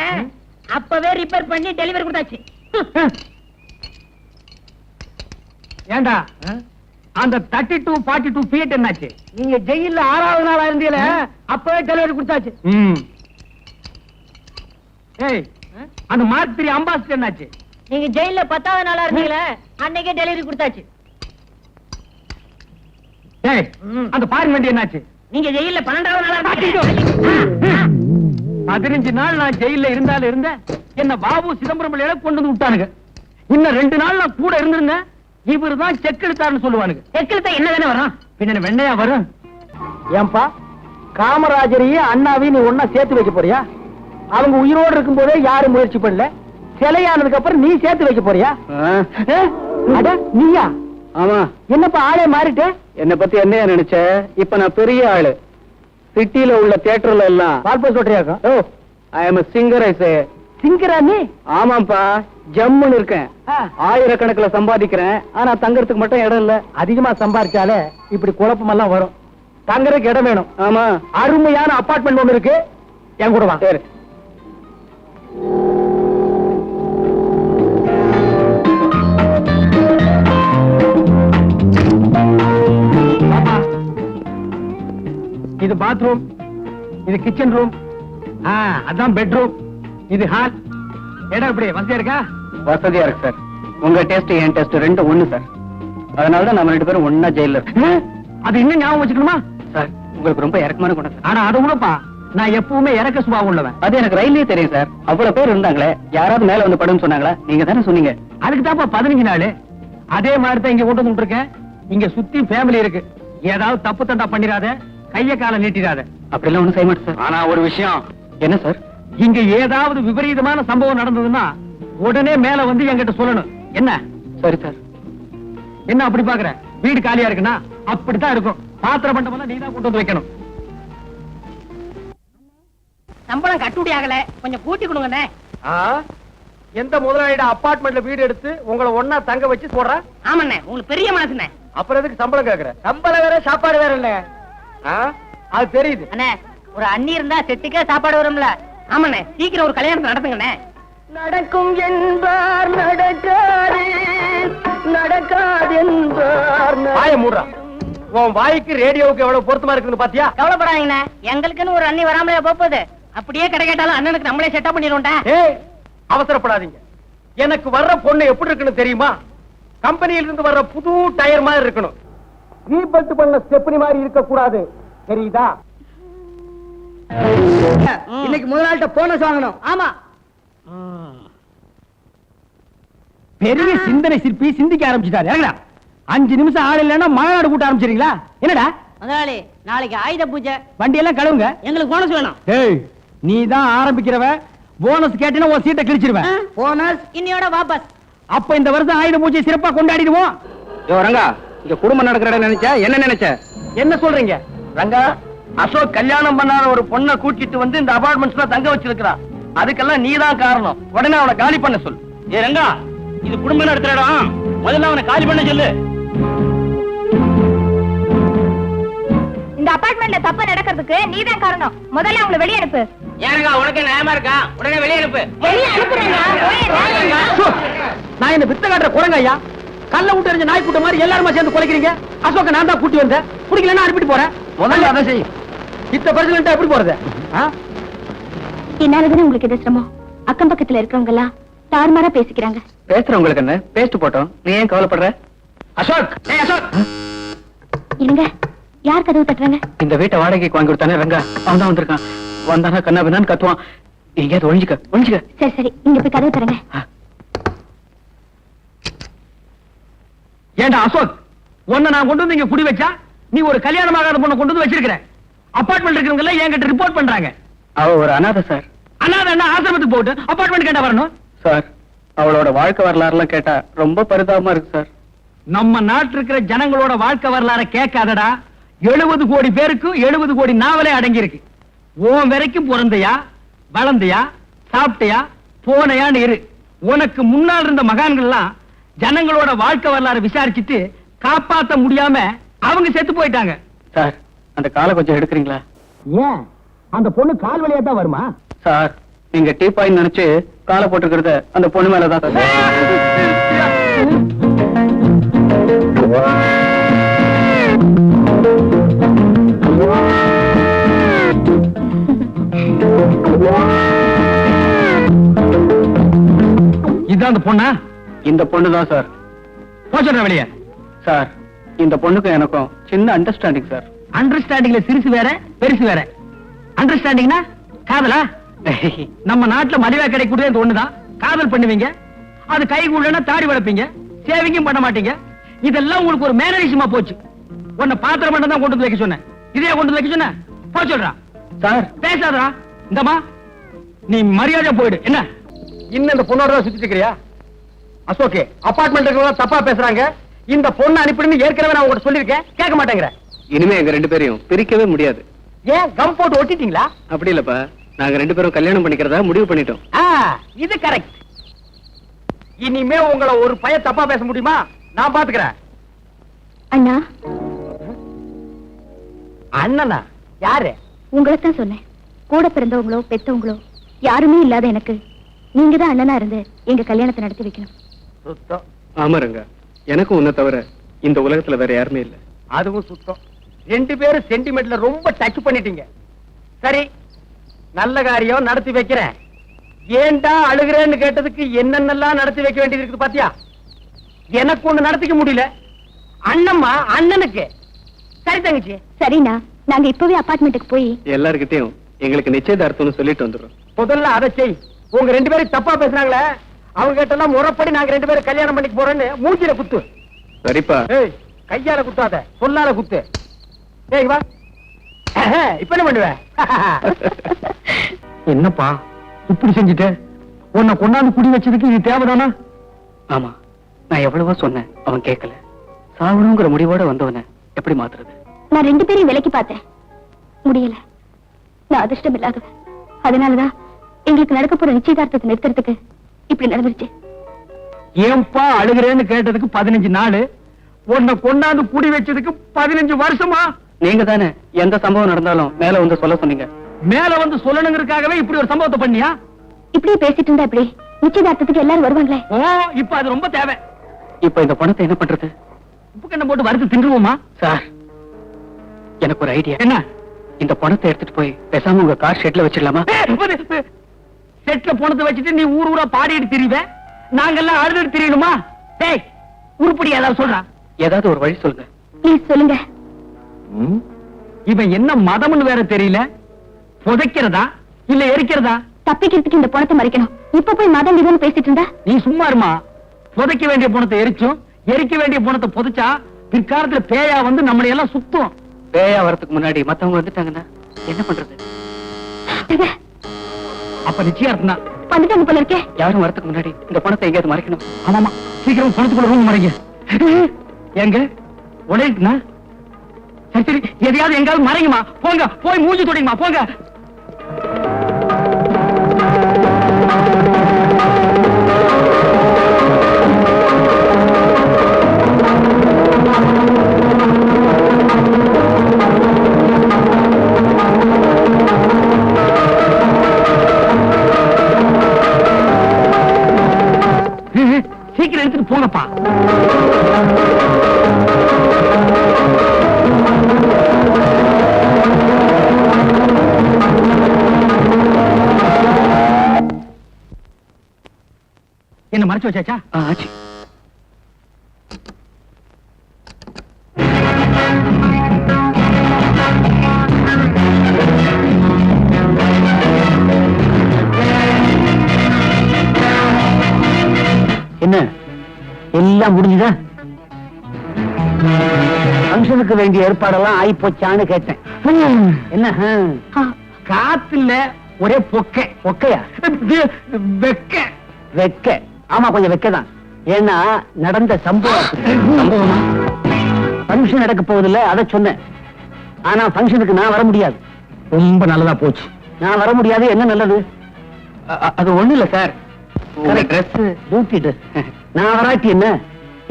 அப்பவே ரிப்பேர் பண்ணி டெலிவரி கொடுத்தாச்சு. ஏண்டா அந்த 3242 ஃபீட் என்னாச்சு? நீங்க ஜெயில 6வது நாளா இருந்தீங்களே, அப்பவே டெலிவரி கொடுத்தாச்சு. ஏய், அந்த மார்க் 3 அம்பாசிடர் என்னாச்சு? நீங்க ஜெயில 10வது நாளா இருந்தீங்களே, அன்னைக்கே டெலிவரி கொடுத்தாச்சு. ஏய், அந்த ஃபாரின் வண்டி என்னாச்சு? நீங்க ஜெயில 12வது நாளா இருந்தீங்க. 15 நாள் நான் ஜெயில இருந்தாலும் இருந்தேன். என்ன பாபு சிதம்பரம் பிள்ளையில கொண்டு வந்து விட்டானுங்க. இன்னும் 2 நாள் நான் கூட இருந்திருந்தேன். இவருதான் செக் எடுத்தாருன்னு சொல்லுவானுங்க. செக் எடுத்தா என்ன தானே வரும்? பின்ன வெண்ணையா வரும். ஏன்பா, காமராஜரையும் அண்ணாவையும் நீ ஒன்னா சேர்த்து வைக்க போறியா? அவங்க உயிரோடு இருக்கும் போதே யாரும் முயற்சி பண்ணல. சிலையானதுக்கு அப்புறம் நீ சேர்த்து வைக்க போறியா? அட நீயா? ஆமா. என்னப்பா ஆளே மாறிட்ட? என்ன பத்தி என்ன நினைச்ச? இப்ப நான் பெரிய ஆளு. சிட்டில உள்ள தியேட்டர்ல எல்லாம் பால்போஸ் ஓட்டுறியாக்கா? ஓ, ஐ அம் a singer. I say. சிங்கரா நீ? ஆமாப்பா, ஜம்முன்னு இருக்கேன். ஆயிரக்கணக்கில் சம்பாதிக்கிறேன். ஆனா தங்கறதுக்கு மட்டும் இடம் இல்ல. அதிகமா சம்பாதிச்சாலே இப்படி குழப்பம் எல்லாம் வரும். தங்கறதுக்கு இடம் வேணும். ஆமா, அருமையான அபார்ட்மெண்ட் ஒண்ணு இருக்கு. என் கூட வா. சரி. இது பாத்ரூம், இது கிச்சன் ரூம், அதான் பெட்ரூம், இது ஹால். இடம் எப்படி வசதியா இருக்கா? வசதியா இருக்கு சார். உங்க டெஸ்ட் என் டெஸ்ட் ரெண்டும் ஒண்ணு சார். அதனாலதான் நம்ம 2 பேரும் ஒன்னா ஜெயில. அது இன்னும் ஞாபகம் வச்சுக்கணுமா சார்? உங்களுக்கு ரொம்ப இறக்கமான குணம் சார். ஆனா அது கூடப்பா, நான் எப்பவுமே இறக்க சுபாவம் உள்ளவன். அது எனக்கு ரயிலே தெரியும் சார். அவ்வளவு பேர் இருந்தாங்களே, யாராவது மேல வந்து படுன்னு சொன்னாங்களா? நீங்க தானே சொன்னீங்க. அதுக்கு தான்ப்பா 15 நாள். அதே மாதிரி தான் இங்க கொண்டு வந்து இருக்கேன். இங்க சுத்தி ஃபேமிலி இருக்கு. ஏதாவது தப்பு தண்டா பண்ணிராத, கைய கால நீட்டிராத. அப்படிலாம் ஒண்ணும் செய்ய மாட்டேன் சார். ஆனா ஒரு விஷயம். என்ன சார்? இங்க ஏதாவது விபரீதமான சம்பவம் நடந்ததுன்னா உடனே மேல வந்து என்கிட்ட சொல்லணும். என்ன? சரி சார். என்ன அப்படி பாக்குற? வீடு காலியா இருக்குன்னா அப்படித்தான் இருக்கும். பாத்திர பண்டமெல்லாம் நீதான் கொண்டு வந்து வைக்கணும். சம்பளம் கட்டுப்படி ஆகல, கொஞ்சம் கூட்டி கொடுங்கண்ணே. எந்த முதலாளியோட அபார்ட்மெண்ட்ல வீடு எடுத்து உங்களை ஒன்னா தங்க வச்சு போடுற? ஆமாண்ணே, உங்களுக்கு பெரிய மனசுண்ணே. அப்புறம் எதுக்கு சம்பளம் கேக்குற? சம்பளம் வேற சாப்பாடு வேற இல்ல. அது தெரியுது அண்ணே. ஒரு அண்ணி இருந்தா செட்டுக்கே சாப்பாடு வரும்ல. ஆமாண்ணே, சீக்கிரம் ஒரு கல்யாணத்தை நடத்துங்கண்ணே. நடக்கும் என்பார் நடக்காது, நடக்காது என்பார். வாய மூடுறா. உன் வாய்க்கு ரேடியோவுக்கு எவ்வளவு பொருத்தமா இருக்குன்னு பாத்தியா? கவலைப்படாதீங்கண்ணே, எங்களுக்குன்னு ஒரு அண்ணி வராமலே போகுது. அப்படியே கடை கேட்டாலும் அண்ணனுக்கு நம்மளே செட்டப் பண்ணிடுவோம்டா. ஏய், அவசரப்படாதீங்க. எனக்கு வர்ற பொண்ணு எப்படி இருக்குன்னு தெரியுமா? கம்பெனியில இருந்து வர்ற புது டயர் மாதிரி இருக்கணும். ரீபல்ட் பண்ண ஸ்டெப்னி மாதிரி இருக்க கூடாது. தெரியுதா? இன்னைக்கு முதலாளிட்ட போனஸ் வாங்கணும். ஆமா, பெரிய சிந்தனை சிற்பி சிந்திக்க ஆரம்பிச்சுட்டாரு. ஏங்கடா 5 நிமிஷம் ஆள் இல்லைன்னா மலைநாடு கூட்ட ஆரம்பிச்சிருங்களா? என்னடா முதலாளி, நாளைக்கு ஆயுத பூஜை, வண்டி எல்லாம் கழுவுங்க. எங்களுக்கு போனஸ் வேணும். ஏய், நீ தான் ஆரம்பிக்கிறவ. போனஸ் கேட்டீங்கன்னா உன் சீட்டை கிழிச்சிருவேன். போனஸ் இன்னையோட வாபஸ். அப்ப இந்த வருஷம் ஆயுத பூஜை சிறப்பா கொண்டாடிடுவோம். ரங்கா, இங்க குடும்பம் நடக்கிற இடம் நினைச்ச என்ன நினைச்ச? என்ன சொல்றீங்க ரங்கா? அசோக் கல்யாணம் பண்ணாத ஒரு பொண்ணை கூட்டிட்டு வந்து இந்த அபார்ட்மெண்ட்ஸ்ல தங்க வச்சிருக்கான். அதுக்கெல்லாம் நீதான் காரணம். உடனே அவனை காலி பண்ண சொல்லு. ஏ ரங்கா, இது குடும்பம் நடத்துற இடம். முதல்ல அவனை காலி பண்ண சொல்லு. இந்த அபார்ட்மெண்ட்ல தப்பு நடக்கிறதுக்கு நீதான் காரணம். முதல்ல அவங்களை வெளியே அனுப்பு. ஏனுங்க, உனக்கு நியாயமா இருக்கா? உடனே வெளியே அனுப்பு. வெளியே அனுப்புறேங்க. நான் என்ன வித்த காட்டுற குரங்கையா? கல்ல விட்டு எறிஞ்ச நாய் கூட்ட மாதிரி எல்லாருமா சேர்ந்து குலைக்கிறீங்க. அசோக்க நான் தான் கூட்டி வந்தேன். குடிக்கலன்னா அனுப்பிட்டு போறேன். முதல்ல அதை செய்யும். இத்த பிரச்சனை எப்படி போறது? என்னாலதானே உங்களுக்கு இது சிரமம். அக்கம் பக்கத்துல இருக்கவங்க எல்லாம் தாறுமாறா பேசிக்கிறாங்க. பேசுறவங்களுக்கு என்ன? பேசிட்டு போட்டோம். நீ ஏன் கவலைப்படுற? அசோக், அசோக், இருங்க. யார் கதவு தட்டுறாங்க? இந்த வீட்டை வாடகைக்கு வாங்கி கொடுத்தானே ரங்கா, அவன் தான் வந்திருக்கான். வந்தானா கண்ணா பின்னான்னு கத்துவான். நீங்க ஒழிஞ்சுக்க ஒழிஞ்சுக்க. சரி சரி, இங்க போய் கதவு தரங்க. ஏண்டா அசோக், உன்னை நான் கொண்டு வந்து இங்க குடி வச்சா நீ ஒரு கல்யாணமாகாத பொண்ணை கொண்டு வந்து வச்சிருக்கிற. அபார்ட்மெண்ட் இருக்கிறவங்க எல்லாம் என்கிட்ட ரிப்போர்ட் பண்றாங்க. அவ ஒரு அனாதை சார். அனாதை என்ன ஆசிரமத்துக்கு போட்டு அபார்ட்மெண்ட் கேட்டா வரணும் சார்? அவளோட வாழ்க்கை வரலாறு எல்லாம் கேட்டா ரொம்ப பரிதாபமா இருக்கு சார். நம்ம நாட்டு இருக்கிற ஜனங்களோட வாழ்க்கை வரலாற கேட்காதடா. 70 கோடி பேருக்கு 70 கோடி நாவலே அடங்கி இருக்கு. உன் வரைக்கும் பிறந்தையா, வளர்ந்தையா, சாப்பிட்டையா, போனையான்னு இரு. உனக்கு முன்னால் இருந்த மகான்கள் எல்லாம் ஜனங்களோட வாழ்க்கை வரலாறு விசாரிச்சுட்டு காப்பாத்த முடியாம அவங்க செத்து போயிட்டாங்க. சார், அந்த காலை கொஞ்சம் எடுக்கிறீங்களா? ஏன் அந்த பொண்ணு கால் வழியா தான் வருமா? சார், நீங்க டீப்பாயின்னு நினைச்சு காலை போட்டுக்கிறது அந்த பொண்ணு மேலதான் சார். இதான் அந்த பொண்ணா? இந்த பொண்ணு தான் சார். போச்சுடுற வெளியே. சார், இந்த பொண்ணுக்கும் எனக்கும் சின்ன அண்டர்ஸ்டாண்டிங் சார். அண்டர்ஸ்டாண்டிங்ல சிறுசு வேற பெருசு வேற. அண்டர்ஸ்டாண்டிங்னா காதலா? நம்ம நாட்டுல மலிவா கிடைக்கூடிய இந்த ஒண்ணுதான். காதல் பண்ணுவீங்க, அது கைகூடனா தாடி வளர்ப்பீங்க, சேவிங்கும் பண்ண மாட்டீங்க. இதெல்லாம் உங்களுக்கு ஒரு மேனரிசமா போச்சு. உன்னை பாத்திரம் மட்டும் தான் கொண்டு வந்து வைக்க சொன்னேன். இதே கொண்டு வந்து வைக்க சொன்ன போச்சுடுறா. சார், பேசாதடா. இந்தமா நீ மரியாதை போயிடு. என்ன இன்னும் இந்த பொண்ணோட தான் சுத்திட்டு இருக்கிறியா? அசோகே, அபார்ட்மெண்ட் தப்பா பேசுறாங்க. இந்த பொண்ணை அனுப்பிடுன்னு ஏற்கனவே நான் உங்ககிட்ட சொல்லிருக்கேன், கேட்க மாட்டேங்கிற. இனிமே எங்க 2 பேரையும் பிரிக்கவே முடியாது. ஏன் கம் போட்டு ஒட்டிட்டீங்களா? அப்படி இல்லப்பா, நாங்க 2 பேரும் கல்யாணம் பண்ணிக்கிறதா முடிவு பண்ணிட்டோம். இது கரெக்ட். இனிமே உங்களை ஒரு பைய தப்பா பேச முடியுமா? நான் பாத்துக்கிறேன். அண்ணா, அண்ணனா? யாரு? உங்களைத்தான் சொன்னேன். கூட பிறந்தவங்களோ பெத்தவங்களோ யாருமே இல்லாத எனக்கு நீங்க தான் அண்ணனா இருந்து எங்க கல்யாணத்தை நடத்தி வைக்கணும். சுத்தம். ஆமாருங்க, எனக்கும் உன்னை தவிர இந்த உலகத்துல வேற யாருமே இல்ல. அதுவும் சுத்தம். 2 பேரும் சென்டிமெண்ட்ல ரொம்ப டச் பண்ணிட்டீங்க. சரி, நல்ல காரியம் நடத்தி வைக்கிறேன். ஏன்டா அழுகிறேன்னு கேட்டதுக்கு என்னென்னலாம் நடத்தி வைக்க வேண்டியது இருக்குது பாத்தியா? எனக்கு ஒண்ணு நடத்திக்க முடியல. அண்ணம்மா அண்ணனுக்கு. சரி தங்கச்சி. சரிண்ணா, நாங்க இப்பவே அபார்ட்மெண்ட்டுக்கு போய் எல்லார்கிட்டயும் எங்களுக்கு நிச்சயதார்த்தம்னு சொல்லிட்டு வந்துடுறோம். முதல்ல அதை செய். உங்க 2 பேரும் தப்பா பேசுறாங்களே, அவங்க கிட்டலாம் முறைப்படி நாங்க 2 பேரும் கல்யாணம் பண்ணிக்க போறோன்னு மூஞ்சில குத்து. சரிப்பா. ஏய், கையால குத்தாத, சொல்லால குத்து. ஏய் வா. இப்ப என்ன பண்ணுவ? என்னப்பா இப்படி செஞ்சுட்ட? உன்னை கொண்டாந்து குடி வச்சதுக்கு இது தேவைதானா? ஆமா, நான் எவ்வளவோ சொன்னேன், அவன் கேட்கல. சாவணுங்கிற முடிவோட வந்தவன எப்படி மாத்துறது? நான் 2 பேரையும் விலைக்கு பார்த்தேன், முடியல. நான் அதிர்ஷ்டம் இல்லாதவன். அதனாலதான் எங்களுக்கு நடக்க போற நிச்சயதார்த்தத்தை நிறுத்துறதுக்கு இப்படி நடந்துருச்சு. ஏன்பா அழுகிறேன்னு கேட்டதுக்கு 15 நாள், உன்னை கொண்டாந்து குடி வச்சதுக்கு 15 வருஷமா? நீங்க தானே எந்த சம்பவம் நடந்தாலும் மேல வந்து சொல்ல சொன்னீங்க. மேல வந்து சொல்லணுங்கிறதுக்காகவே இப்படி ஒரு சம்பவத்தை பண்ணியா? இப்படியே பேசிட்டு இருந்தா இப்படி நிச்சயதார்த்தத்துக்கு எல்லாரும் வருவாங்களே. ஓ, இப்ப அது ரொம்ப தேவை. இப்ப இந்த பணத்தை என்ன பண்றது? உப்பு கண்ணை போட்டு வறுத்து தின்றுவோமா? சார், எனக்கு ஒரு ஐடியா. என்ன? இந்த பணத்தை எடுத்துட்டு போய் பேசாம உங்க கார் ஷெட்ல வச்சிடலாமா? செட்ல பணத்தை வச்சுட்டு நீ ஊர் ஊரா பாடிட்டு திரிவ, நாங்கெல்லாம் அழுதுட்டு திரியணுமா? டேய், உருப்படி ஏதாவது சொல்றா. ஏதாவது ஒரு வழி சொல்லுங்க. ப்ளீஸ் சொல்லுங்க. இவன் என்ன மதம்னு வேற தெரியல. புதைக்கிறதா இல்ல எரிக்கிறதா? தப்பிக்கிறதுக்கு இந்த பணத்தை மறைக்கணும். இப்ப போய் மதம் இதுன்னு பேசிட்டு இருந்தா? நீ சும்மா இருமா. புதைக்க வேண்டிய பணத்தை எரிச்சும் எரிக்க வேண்டிய பணத்தை புதைச்சா பிற்காலத்துல பேயா வந்து நம்மளை எல்லாம் சுத்தும். பேயா வரதுக்கு முன்னாடி மத்தவங்க வந்துட்டாங்கன்னா என்ன பண்றது? அப்ப நிச்சயார்த்தம் தான். வந்துட்டாங்க போல இருக்கே. யாரும் வரதுக்கு முன்னாடி இந்த பணத்தை எங்கேயாவது மறைக்கணும். ஆமாமா, சீக்கிரம் பணத்துக்குள்ள ரூம் மறைங்க. எங்க உடையுதுனா? சரி சரி, எதையாவது எங்காவது மறைங்கம்மா. போங்க, போய் மூஞ்சி தொடைங்கம்மா, போங்க. சீக்கிரம் எடுத்துட்டு போங்கப்பா. என்ன மறைச்சு வச்சாச்சா? ஆச்சு. என்ன எல்லாம் முடிஞ்சுதா? ஃபங்க்ஷனுக்கு வேண்டிய ஏற்பாடெல்லாம் ஆயி போச்சான்னு கேட்டேன். என்ன காத்துல ஒரே பொக்கை. பொக்கையா? வெக்க. வெக்க. ஆமா, கொஞ்சம் வெக்கதான். ஏன்னா நடந்த சம்பவம். ஃபங்க்ஷன் நடக்க போவதில்ல, அதை சொன்னேன். ஆனா ஃபங்க்ஷனுக்கு நான் வர முடியாது. ரொம்ப நல்லதா போச்சு. நான் வர முடியாது, என்ன நல்லது? அது ஒண்ணு இல்ல சார், ட்ரெஸ் டியூட்டி ட்ரெஸ். நான் வராட்டி என்ன,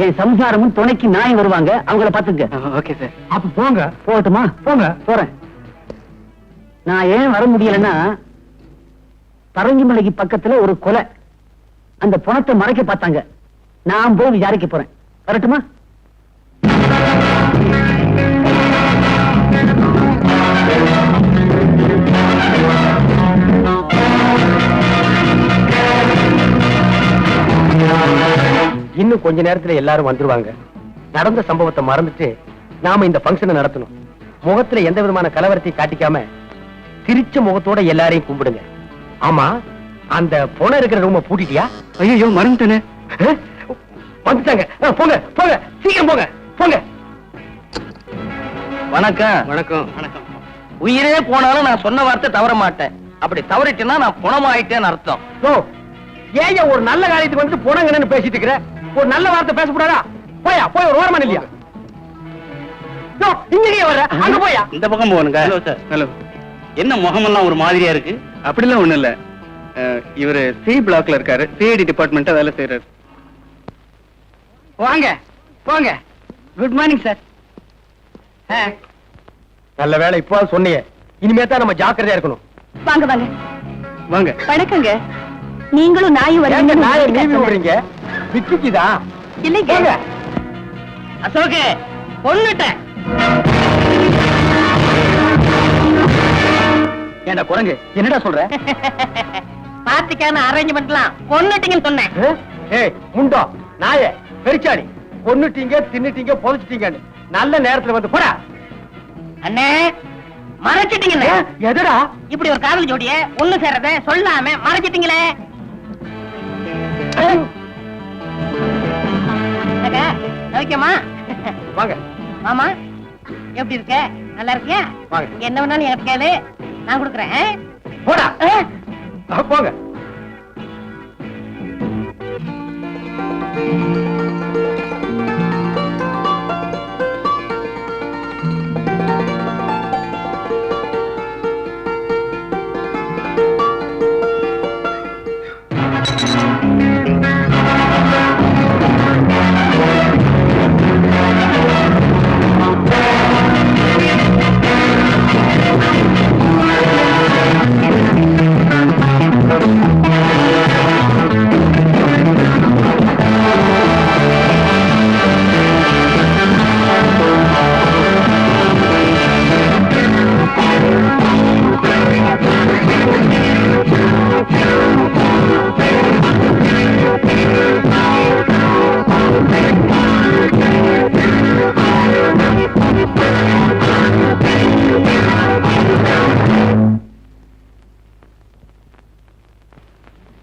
என் சம்சாரமும் துணைக்கு நாய் வருவாங்க, அவங்கள பாத்துக்க. Okay sir. அப்ப போங்க. போகட்டுமா? போங்க. போறேன். நான் ஏன் வர முடியலன்னா, பரங்கிமலைக்கு பக்கத்துல ஒரு கொலை, அந்த பணத்தை மறைக்க பார்த்தாங்க. நான் போய் விசாரிக்க போறேன். வரட்டுமா? இன்னும் கொஞ்ச நேரத்துல எல்லாரும் வந்துருவாங்க. நடந்த சம்பவத்தை மறந்துட்டு நாம இந்த பங்கனை நடத்தணும். முகத்துல எந்த விதமான கலவரத்தையும் காட்டிக்காம சிரிச்ச முகத்தோட எல்லாரையும் கும்பிடுங்க. ஆமா, அந்த பொண இருக்கிற ரூம பூட்டிட்டியா? ஐயோ, மறந்துட்டேனே. வந்துட்டாங்க. போங்க போங்க, சீக்கிரம் போங்க போங்க. வணக்கம். வணக்கம். வணக்கம். உயிரே போனாலும் நான் சொன்ன வார்த்தை தவற மாட்டேன். அப்படி தவறிட்டேன்னா நான் புணமாயிட்டேன்னு அர்த்தம். ஏன் ஒரு நல்ல காரியத்துக்கு வந்து போனங்கன்னு பேசிட்டு இருக்கிற? ஒரு நல்ல வார்த்தை பேசக்கூடாதா? போயா, போய் ஒரு ஓரமா இல்லையா? இங்கே வர்ற, அங்க போயா. இந்த பக்கம் போகணுங்க. Hello sir. ஹலோ. என்ன முகமெல்லாம் ஒரு மாதிரியா இருக்கு? அப்படிலாம் ஒண்ணு இல்ல. இவரு சி பிளாக்ல இருக்காரு, சிஐடி டிபார்ட்மெண்ட்ல வேலை செய்யறாரு. வாங்க போங்க. Good morning sir. நல்ல வேலை இப்போ சொன்னீங்க. இனிமே தான் நம்ம ஜாக்கிரதையா இருக்கணும். வாங்க வாங்க வாங்க. வணக்கங்க. நீங்களும் நாயும் ஏங்க நாயை நீவி விடுறீங்க? விக்கிக்குதா? இல்லைங்க. அசோகே, கொன்னுட்டேன். ஏண்டா குரங்கு, என்னடா சொல்ற? பார்ட்டிக்கான அரேஞ்ச்மெண்ட்லாம் கொன்னுட்டீங்கன்னு சொன்னேன். ஏய் முண்டோ, நாயே, பெரிச்சாடி, கொன்னுட்டீங்க, தின்னுட்டீங்க, புதைச்சிட்டீங்கன்னு நல்ல நேரத்துல வந்து போடா. அண்ணே, மறைச்சிட்டீங்களே. எதுடா இப்படி ஒரு காதல் ஜோடிய ஒண்ணு சேர்றத சொல்லாம மறைச்சிட்டீங்களே. ஓகேமா? வாங்க. மாமா எப்படி இருக்க? நல்லா இருக்கியா? வாங்க. என்ன வேணாலும் எனக்கு கேளு, நான் கொடுக்குறேன். போடா. போங்க.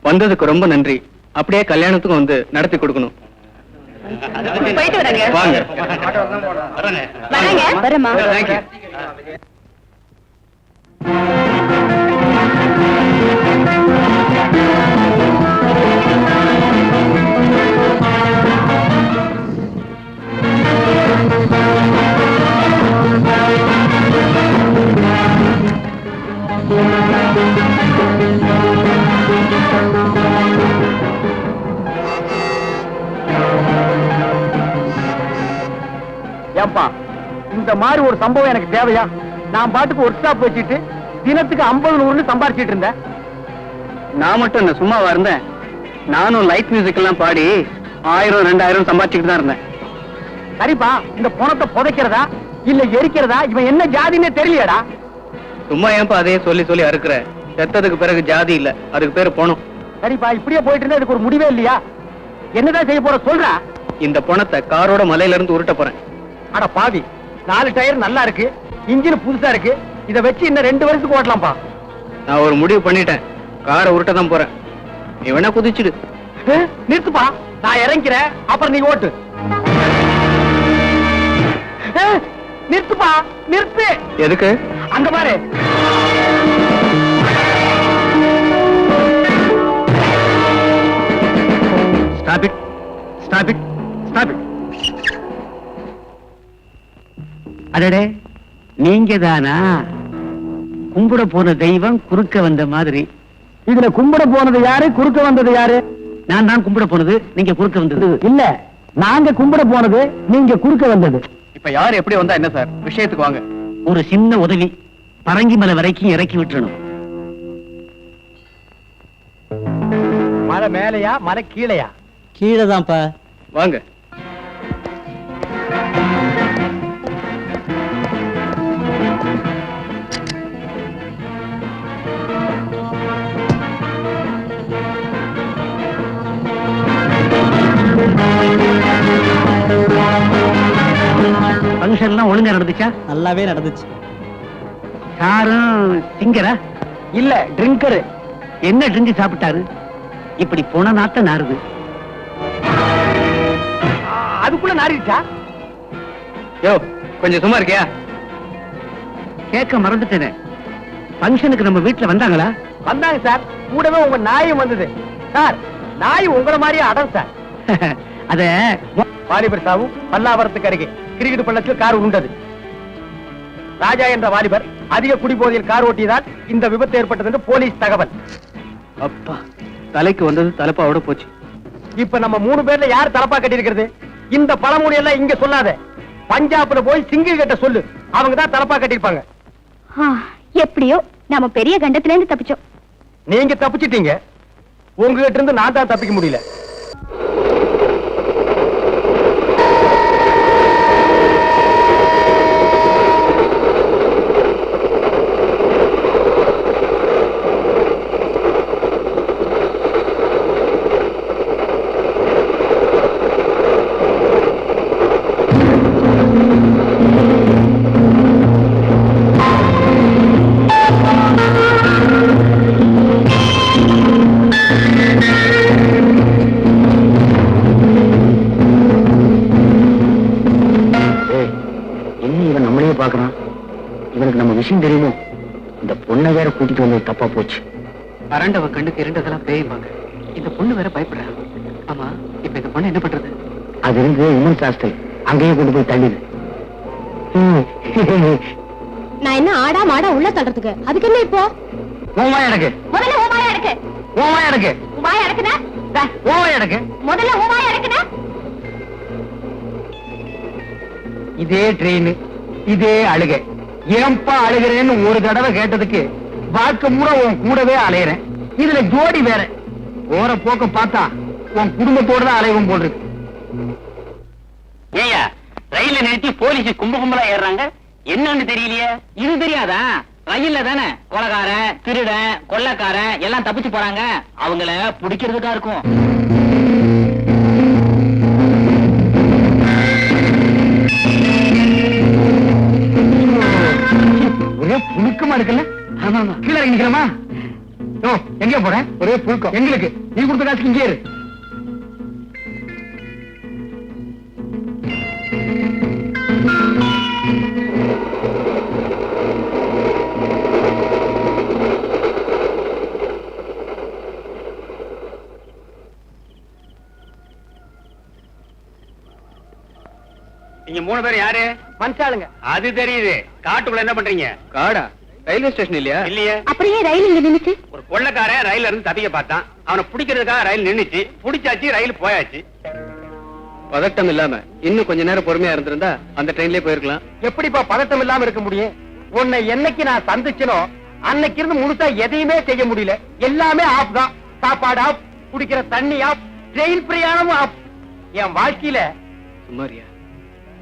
வந்ததுக்கு ரொம்ப நன்றி. அப்படியே கல்யாணத்துக்கும் வந்து நடத்தி கொடுக்கணும். போயிட்டு வரேங்க. வாங்க. வரேங்க. வரேம்மா. தேங்க்யூ. ஏப்பா, இந்த மாதிரி ஒரு சம்பவம் எனக்கு தேவையா? நான் பாட்டுக்கு ஒர்க் ஷாப் வச்சுட்டு தினத்துக்கு 50-100 சம்பாரிச்சிட்டு இருந்தேன். நான் மட்டும் என்ன சும்மாவா இருந்தேன்? நானும் லைட் மியூசிக் எல்லாம் பாடி 1000-2000 சம்பாதிச்சுட்டு தான் இருந்தேன். சரிப்பா, இந்த பணத்தை புதைக்கிறதா இல்ல எரிக்கிறதா, இவன் என்ன ஜாதின்னே தெரியலடா. சும்மா ஏன்பா அதையே சொல்லி சொல்லி அறுக்குற? செத்ததுக்கு பிறகு ஜாதி இல்ல, அதுக்கு பேரு பணம். சரிப்பா, இப்படியே போயிட்டு இருந்தா இதுக்கு ஒரு முடிவே இல்லையா? என்னதான் செய்ய போற சொல்றா? இந்த பணத்தை காரோட மலையில இருந்து உருட்ட போறேன். அட பாவி, 4 டயர் நல்லா இருக்கு, இன்ஜின் புதுசா இருக்கு, இத வச்சு இன்னும் 2 வருஷத்துக்கு ஓட்டலாம்ப்பா. நான் ஒரு முடிவு பண்ணிட்டேன், காரை உருட்ட தான் போறேன். நீ வேணா குதிச்சுடு. நிறுத்துப்பா, நான் இறங்கிறேன், அப்புறம் நீ ஓட்டு. நிறுத்துப்பா, நிறுத்து. எதுக்கு? அங்க பாரு. Stop it. Stop it. Stop it. அடடே, நீங்க தானா? கும்பிட போன தெய்வம் குறுக்க வந்த மாதிரி. இதுல கும்பிட போனது யாரு, குறுக்க வந்தது யாரு? நான் தான் கும்பிட போனது, நீங்க குறுக்க வந்தது. இல்ல, நாங்க கும்பிட போனது, நீங்க குறுக்க வந்தது. இப்ப யார் எப்படி வந்தா என்ன சார்? விஷயத்துக்கு வாங்க. ஒரு சின்ன உதவி, பரங்கி மலை வரைக்கும் இறக்கி விட்டுறணும். மலை மேலையா, மலை கீழையா? கீழே தான்ப்பா. வாங்க. ஃபங்க்ஷன் எல்லாம் ஒழுங்கா நடந்துச்சா? நல்லாவே நடந்துச்சு. யாரும் சிங்கரா? இல்ல, ட்ரிங்கரு. என்ன ட்ரிங்க் சாப்பிட்டாரு? இப்படி போன நாத்த நாறுது. அதுக்குள்ள நாரிச்சா? யோ, கொஞ்சம் சும்மா இருக்கியா? கேட்க மறந்துட்டேனே. ஃபங்க்ஷனுக்கு நம்ம வீட்டுல வந்தாங்களா? வந்தாங்க சார். கூடவே உங்க நாயும் வந்தது. சார், நாய் உங்கள மாதிரியே அடம் சார். அத வாலிபர் சாவும் பல்லாவரத்துக்கு அருகே கிரிக்கெட் பள்ளத்தில் கார் உண்டது. ராஜா என்ற வாலிபர் அதிக குடிபோதையில் கார் ஓட்டியதால் இந்த விபத்து ஏற்பட்டது என்று போலீஸ் தகவல். அப்பா, தலைக்கு வந்தது தலைப்பாவோட போச்சு. இப்ப நம்ம 3 பேர்ல யார் தலப்பா கட்டி இருக்கிறது? இந்த பழமொழி எல்லாம் இங்க சொல்லாத. பஞ்சாப்ல போய் சிங்கிள் கிட்ட சொல்லு, அவங்க தான் தலப்பா கட்டிருப்பாங்க. எப்படியோ நாம பெரிய கண்டத்துல இருந்து தப்பிச்சோம். நீங்க தப்பிச்சிட்டீங்க, உங்ககிட்ட இருந்து நான் தான் தப்பிக்க முடியல. இவனுக்கு நம்ம விஷயம் தெரியுமோ? இந்த பொண்ணை வேற கூட்டிட்டு வந்து தப்பா போச்சு. அரண்டவ கண்ணுக்கு இரண்டதெல்லாம் பேய்பாங்க. இந்த பொண்ணு வேற பயப்படுறா. ஆமா, இப்ப இந்த பொண்ணு என்ன பண்றது? அது இருந்து இன்னும் சாஸ்திரி அங்கேயே கொண்டு போய் தள்ளிடு. நான் என்ன ஆடா மாடா உள்ள தள்ளுறதுக்கு? அதுக்கு என்ன இப்போ? ஓமா எனக்கு முதல்ல ஓமாயா எடுக்கு. ஓமா எனக்கு உமாயா எடுக்குனா? ஓமா எனக்கு முதல்ல ஓமாயா எடுக்குனா? இதே ட்ரெயின், இதே அழுகை. ஏன்பா அழுகிறேன்னு ஒரு தடவை கேட்டதுக்கு வாழ்க்கை மூட உன் கூடவே அலையிறேன். இதுல ஜோடி வேற. போற போக்க பார்த்தா உன் குடும்பத்தோட தான் அலைவும் போல் இருக்கு. ஏயா, ரயில நிறுத்தி போலீஸ் கும்ப கும்பலா ஏறாங்க, என்னன்னு தெரியலையே. இது தெரியாதா? ரயில்ல தானே கொலகார, திருட, கொள்ளக்கார எல்லாம் தப்பிச்சு போறாங்க. அவங்கள பிடிக்கிறதுக்கா இருக்கும். ஒரே புழுக்கமா இருக்குல்ல? கீழே நிக்கிறமா? எங்க போறேன்? ஒரே புழுக்கம் எங்களுக்கு. நீ கொடுத்த காசுக்கு இங்கே இரு. நீங்க 3 பேர் யாரு? மனுஷாளுங்க. அது தெரியுது. காட்டுக்குள்ள என்ன பண்றீங்க? காடா? ரயில்வே ஸ்டேஷன் இல்லையா? இல்லையே. அப்படியே ரயில் இங்க நின்னுச்சு. ஒரு கொள்ளக்காரன் ரயில்ல இருந்து தப்பிக்க பார்த்தான். அவனை பிடிக்கிறதுக்காக ரயில் நின்னுச்சு. பிடிச்சாச்சு, ரயில் போயாச்சு. பதட்டம் இல்லாம இன்னும் கொஞ்ச நேரம் பொறுமையா இருந்திருந்தா அந்த ட்ரெயின்லயே போயிருக்கலாம். எப்படிப்பா பதட்டம் இல்லாம இருக்க முடியும்? உன்னை என்னைக்கு நான் சந்திச்சனோ அன்னைக்கு இருந்து முழுசா எதையுமே செய்ய முடியல. எல்லாமே ஆப் தான். சாப்பாடு ஆப், குடிக்கிற தண்ணி ஆப், ட்ரெயின் பிரயாணமும் ஆப். என் வாழ்க்கையில சுமாரியா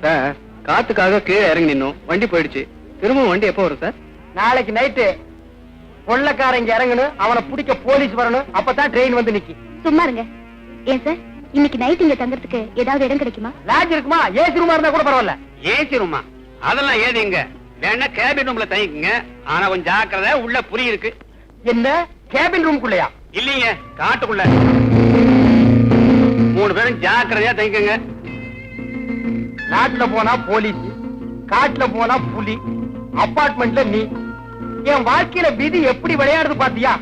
சார், காத்துக்காக கீழே இறங்கி நின்னோம், வண்டி போயிடுச்சு. திரும்ப வண்டி எப்போ வரும் சார்? நாளைக்கு நைட்டு கொள்ளக்காரங்க இறங்கணும், அவனை பிடிக்க போலீஸ் வரணும். அப்பதான் ட்ரெயின் வந்து நிக்கி. சும்மா இருங்க. ஏன் சார், இன்னைக்கு நைட் இங்க தங்கறதுக்கு ஏதாவது இடம் கிடைக்குமா? லாட்ஜ் இருக்குமா? ஏசி ரூமா இருந்தா கூட பரவாயில்ல. ஏசி ரூமா? அதெல்லாம் ஏதிங்க. வேணா கேபின் ரூம்ல தங்கிக்குங்க. ஆனா கொஞ்சம் ஜாக்கிரதை, உள்ள புலி இருக்கு. என்ன கேபின் ரூம்குள்ளயா? இல்லீங்க, காட்டுக்குள்ள. 3 பேரும் ஜாக்கிரதையா தங்கிக்கங்க. நாட்டுல போனா போலீஸ், காட்டுல போனா புலி, அபார்ட்மெண்ட்ல நீ. என் வாழ்க்கையில விதி எப்படி விளையாடுது பாத்தியா?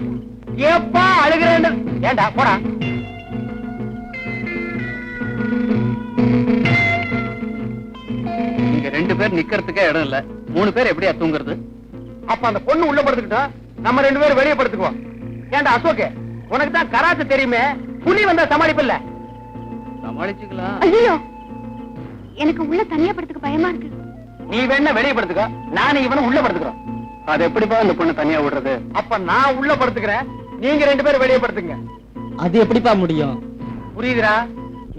ஏப்பா அழுகிறேன்னு. ஏண்டா போடா. நீங்க 2 பேர் நிக்கிறதுக்கே இடம் இல்ல. 3 பேர் எப்படியா தூங்குறது? அப்ப அந்த பொண்ணு உள்ள படுத்துக்கிட்டோம், நம்ம 2 பேரும் வெளியே படுத்துக்குவோம். ஏன்டா அசோக், உனக்கு தான் கராத்தே தெரியுமே, புலி வந்தா சமாளிப்பில்ல? சமாளிச்சுக்கலாம். ஐயோ, எனக்கு உள்ள தனியா படுத்துக்க பயமா இருக்கு. நீ வேணா வெளியே படுத்துக்க, நானும் இவனும் உள்ள படுத்துக்கிறோம். அது எப்படிப்பா அந்த பொண்ணு தனியா விடுறது? அப்ப நான் உள்ள படுத்துக்கிறேன், நீங்க 2 பேரும் வெளியே படுத்துங்க. அது எப்படிப்பா முடியும்? புரியுதுடா?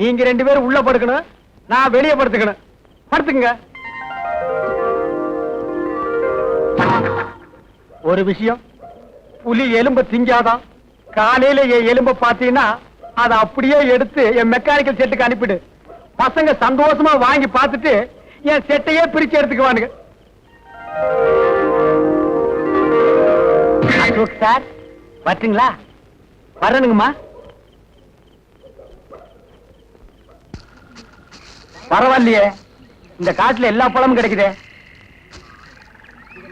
நீங்க 2 பேரும் உள்ள படுக்கணும், நான் வெளியே படுத்துக்கணும். படுத்துங்க. ஒரு விஷயம், புலி எலும்ப திங்காதான். காலையில என் எலும்ப பாத்தீங்கன்னா அதை அப்படியே எடுத்து என் மெக்கானிக்கல் செட்டுக்கு அனுப்பிடு. பசங்க சந்தோஷமா வாங்கி பார்த்துட்டு என் செட்டையே பிரிச்சு எடுத்துக்குவானுங்க. அசோக் சார் வரட்டுங்களா? வரணுங்கம்மா. பரவாயில்லையே, இந்த காட்டுல எல்லா பழமும் கிடைக்குதே.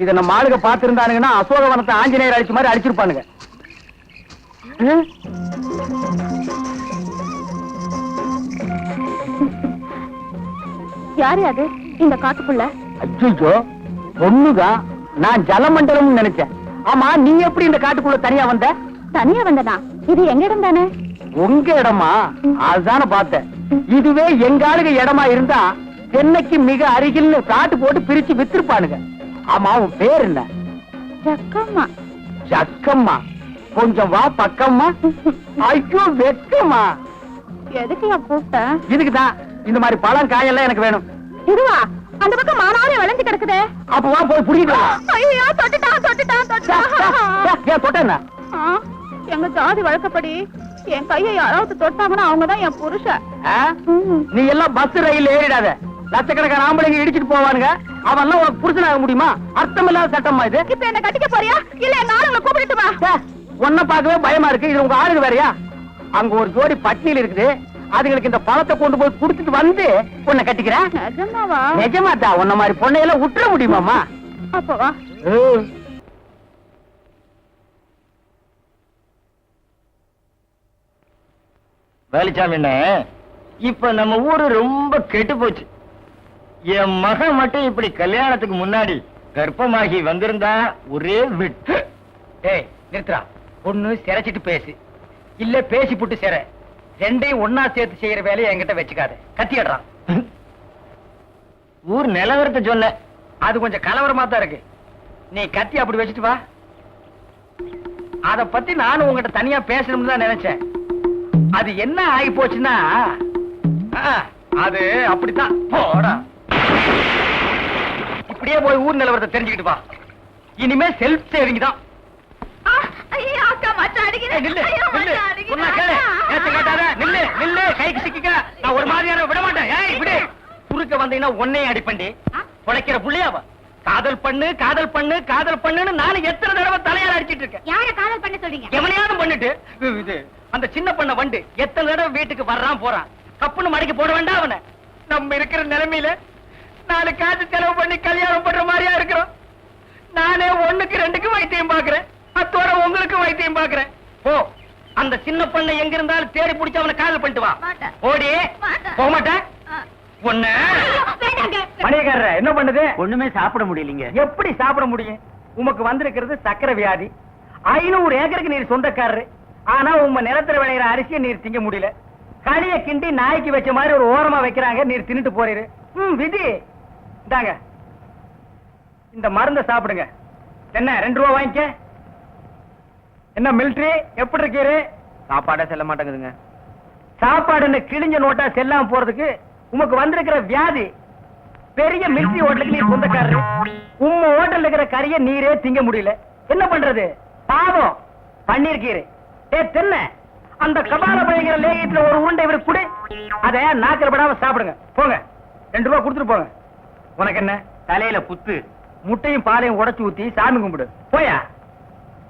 இத நம்ம ஆளுங்க பாத்துருந்தானுங்கன்னா அசோகவனத்தை ஆஞ்சநேயர் அடிச்ச மாதிரி அடிச்சிருப்பானுங்க. யாரு அது இந்த காட்டுக்குள்ள? அச்சோ, பொண்ணுதான். நான் ஜலமண்டலம் நினைச்சேன். ஆமா, நீ எப்படி இந்த காட்டுக்குள்ள தனியா வந்த? தனியா வந்தனா? இது எங்க இடம் தானே? உங்க இடமா? அதுதானே பார்த்தேன். இதுவே எங்க ஆளுங்க இடமா இருந்தா சென்னைக்கு மிக அருகில் காட்டு போட்டு பிரிச்சு வித்திருப்பானுங்க. ஆமா, உன் பேர் என்ன? ஜக்கம்மா. ஜக்கம்மா? கொஞ்சம் வா பக்கம்மா. ஐயோ வெக்கம்மா. எதுக்கு கூப்பிட்ட? இதுக்குதான். இந்த மாதிரி பழம் காயெல்லாம் எனக்கு வேணும். இதுவா? அந்த பக்கம் மானாவே விளைஞ்சு கிடக்குதே. அப்ப வா போய் புடிக்கிட்டு வா. ஐயோ, தொட்டுட்டான் தொட்டுட்டான் தொட்டுட்டான். ஏன் தொட்ட என்ன? எங்க ஜாதி வழக்கப்படி என் கையை யாராவது தொட்டாங்கன்னா அவங்கதான் என் புருஷன். நீ எல்லாம் பஸ் ரயில் ஏறிடாத. லட்சக்கணக்கான ஆம்பளைங்க இடிச்சிட்டு போவானுங்க. அவன் உனக்கு புருஷனாக முடியுமா? அர்த்தம் இல்லாத சட்டமா இது? இப்ப என்ன கட்டிக்க போறியா இல்ல எங்க ஆளுங்களை கூப்பிட்டு வா? உன்ன பாக்கவே பயமா இருக்கு. இது உங்க ஆளுங்க வேறையா? அங்க ஒரு ஜோடி பட்னியில் இருக்குது. அதுங்களுக்கு இந்த பழத்தை கொண்டு போய் குடுத்துட்டு வந்து உன்னை கட்டிக்கிறேன். நிஜமாவா? நிஜமாதா. உன்ன மாதிரி பொண்ணையெல்லாம் விட்டுற முடியுமாமா? அப்ப வா. வேலுச்சாமி, இப்ப நம்ம ஊரு ரொம்ப கெட்டு போச்சு. என் மகன் மட்டும் இப்படி கல்யாணத்துக்கு முன்னாடி கர்ப்பமாகி வந்திருந்தா ஒரே விட்டு. ஏய் நிறுத்துறா. பொண்ணு சிரைச்சிட்டு பேசு, இல்ல பேசி புட்டு சிற. ரெண்டையும் ஒன்னா சேர்த்து செய்யற வேலையை என்கிட்ட வச்சுக்காத. கத்திடுறான். ஊர் நிலவரத்தை சொன்ன. அது கொஞ்சம் கலவரமா தான் இருக்கு. நீ கத்தி அப்படி வச்சுட்டு வா. அத பத்தி நானும் உங்ககிட்ட தனியா பேசணும்னு தான் நினைச்சேன். அது என்ன ஆகி போச்சுன்னா, அது அப்படித்தான். போடா, இப்படியே போய் ஊர் நிலவரத்தை தெரிஞ்சுக்கிட்டு வா. இனிமே செல்ஃப் சேவிங் தான். கைக்கு சிக்க நான் ஒரு மாதிரியான விட மாட்டேன். குறுக்க வந்தீங்கன்னா ஒன்னையும் அடிப்பண்டி. உழைக்கிற புள்ளையாவ காதல் பண்ணு காதல் பண்ணு காதல் பண்ணுன்னு நானும் எத்தனை தடவை தலையால அடிச்சிட்டு இருக்கேன். யார காதல் பண்ண சொல்றீங்க? எவனையாவது பண்ணிட்டு இது அந்த சின்ன பண்ண வண்டு எத்தனை தடவை வீட்டுக்கு வர்றான் போறான். கப்புன்னு மடக்கி போட வேண்டாம் அவனை. நம்ம இருக்கிற நிலைமையில 4 காசு செலவு பண்ணி கல்யாணம் பண்ற மாதிரியா இருக்கிறோம். நானே 1க்கு 2க்கு வைத்தியம் பாக்குறேன். அத்தோட உங்களுக்கு வைத்தியம் பாக்குறேன். போ, அந்த சின்ன பண்ண எங்க இருந்தாலும் தேடி பிடிச்சு அவனை காதல் பண்ணிட்டு வா. ஓடி போக மாட்டேன். மணியக்காரர் என்ன பண்ணுது? ஒண்ணுமே சாப்பிட முடியலீங்க. எப்படி சாப்பிட முடியும்? உமக்கு வந்திருக்கிறது சக்கரை வியாதி. 500 ஏக்கருக்கு நீர் சொந்தக்காரரு. ஆனா உங்க நிலத்துல விளையிற அரிசியை நீர் திங்க முடியல. களிய கிண்டி நாய்க்கு வச்ச மாதிரி ஒரு ஓரமா வைக்கிறாங்க. நீர் தின்னுட்டு போறீரு. விதி. இந்தாங்க, இந்த மருந்த சாப்பிடுங்க. என்ன 2 ரூபா வாங்கிக்க. என்ன மிலிட்டரி எப்படி இருக்கீரு? சாப்பாடே செல்ல மாட்டேங்குதுங்க. சாப்பாடுன்னு கிழிஞ்ச நோட்டா செல்லாம போறதுக்கு உமக்கு வந்திருக்கிற வியாதி. பெரிய மிலிட்டரி ஹோட்டலுக்கு நீ சொந்தக்காரரு. உம்ம ஹோட்டல் இருக்கிற கறிய நீரே திங்க முடியல. என்ன பண்றது? பாவம் பண்ணிருக்கீரு. தென்ன அந்த கபால பயங்கர லேகியத்துல ஒரு உருண்டை இவருக்கு குடி. அத நாக்கில படாம சாப்பிடுங்க. போங்க, 2 ரூபா கொடுத்துட்டு போங்க. உனக்கு என்ன தலையில புத்து? முட்டையும் பாலையும் உடைச்சு ஊத்தி சாமி கும்பிடு. போயா.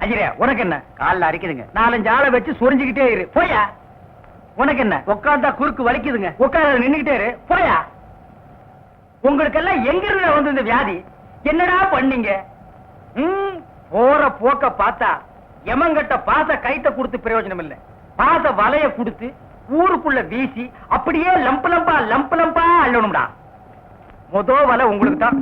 அஜிரே, உனக்கு என்ன? காலில் அரிக்குதுங்க. 4-5 ஆளை வச்சு சொரிஞ்சுக்கிட்டே இரு. போயா. உனக்கு என்ன? உட்கார்ந்தா குறுக்கு வலிக்குதுங்க. உட்கார நின்னுகிட்டே இரு. போயா. உங்களுக்கெல்லாம் எங்க இருந்து வந்து இந்த வியாதி? என்னடா பண்ணீங்க? போற போக்க பார்த்தா எமங்கட்ட பாச கைத்த கொடுத்து பிரயோஜனம் இல்ல. பாச வலைய கொடுத்து ஊருக்குள்ள வீசி அப்படியே லம்பு லம்பா அள்ளணும்டா. வலை உங்களுக்கு தான்.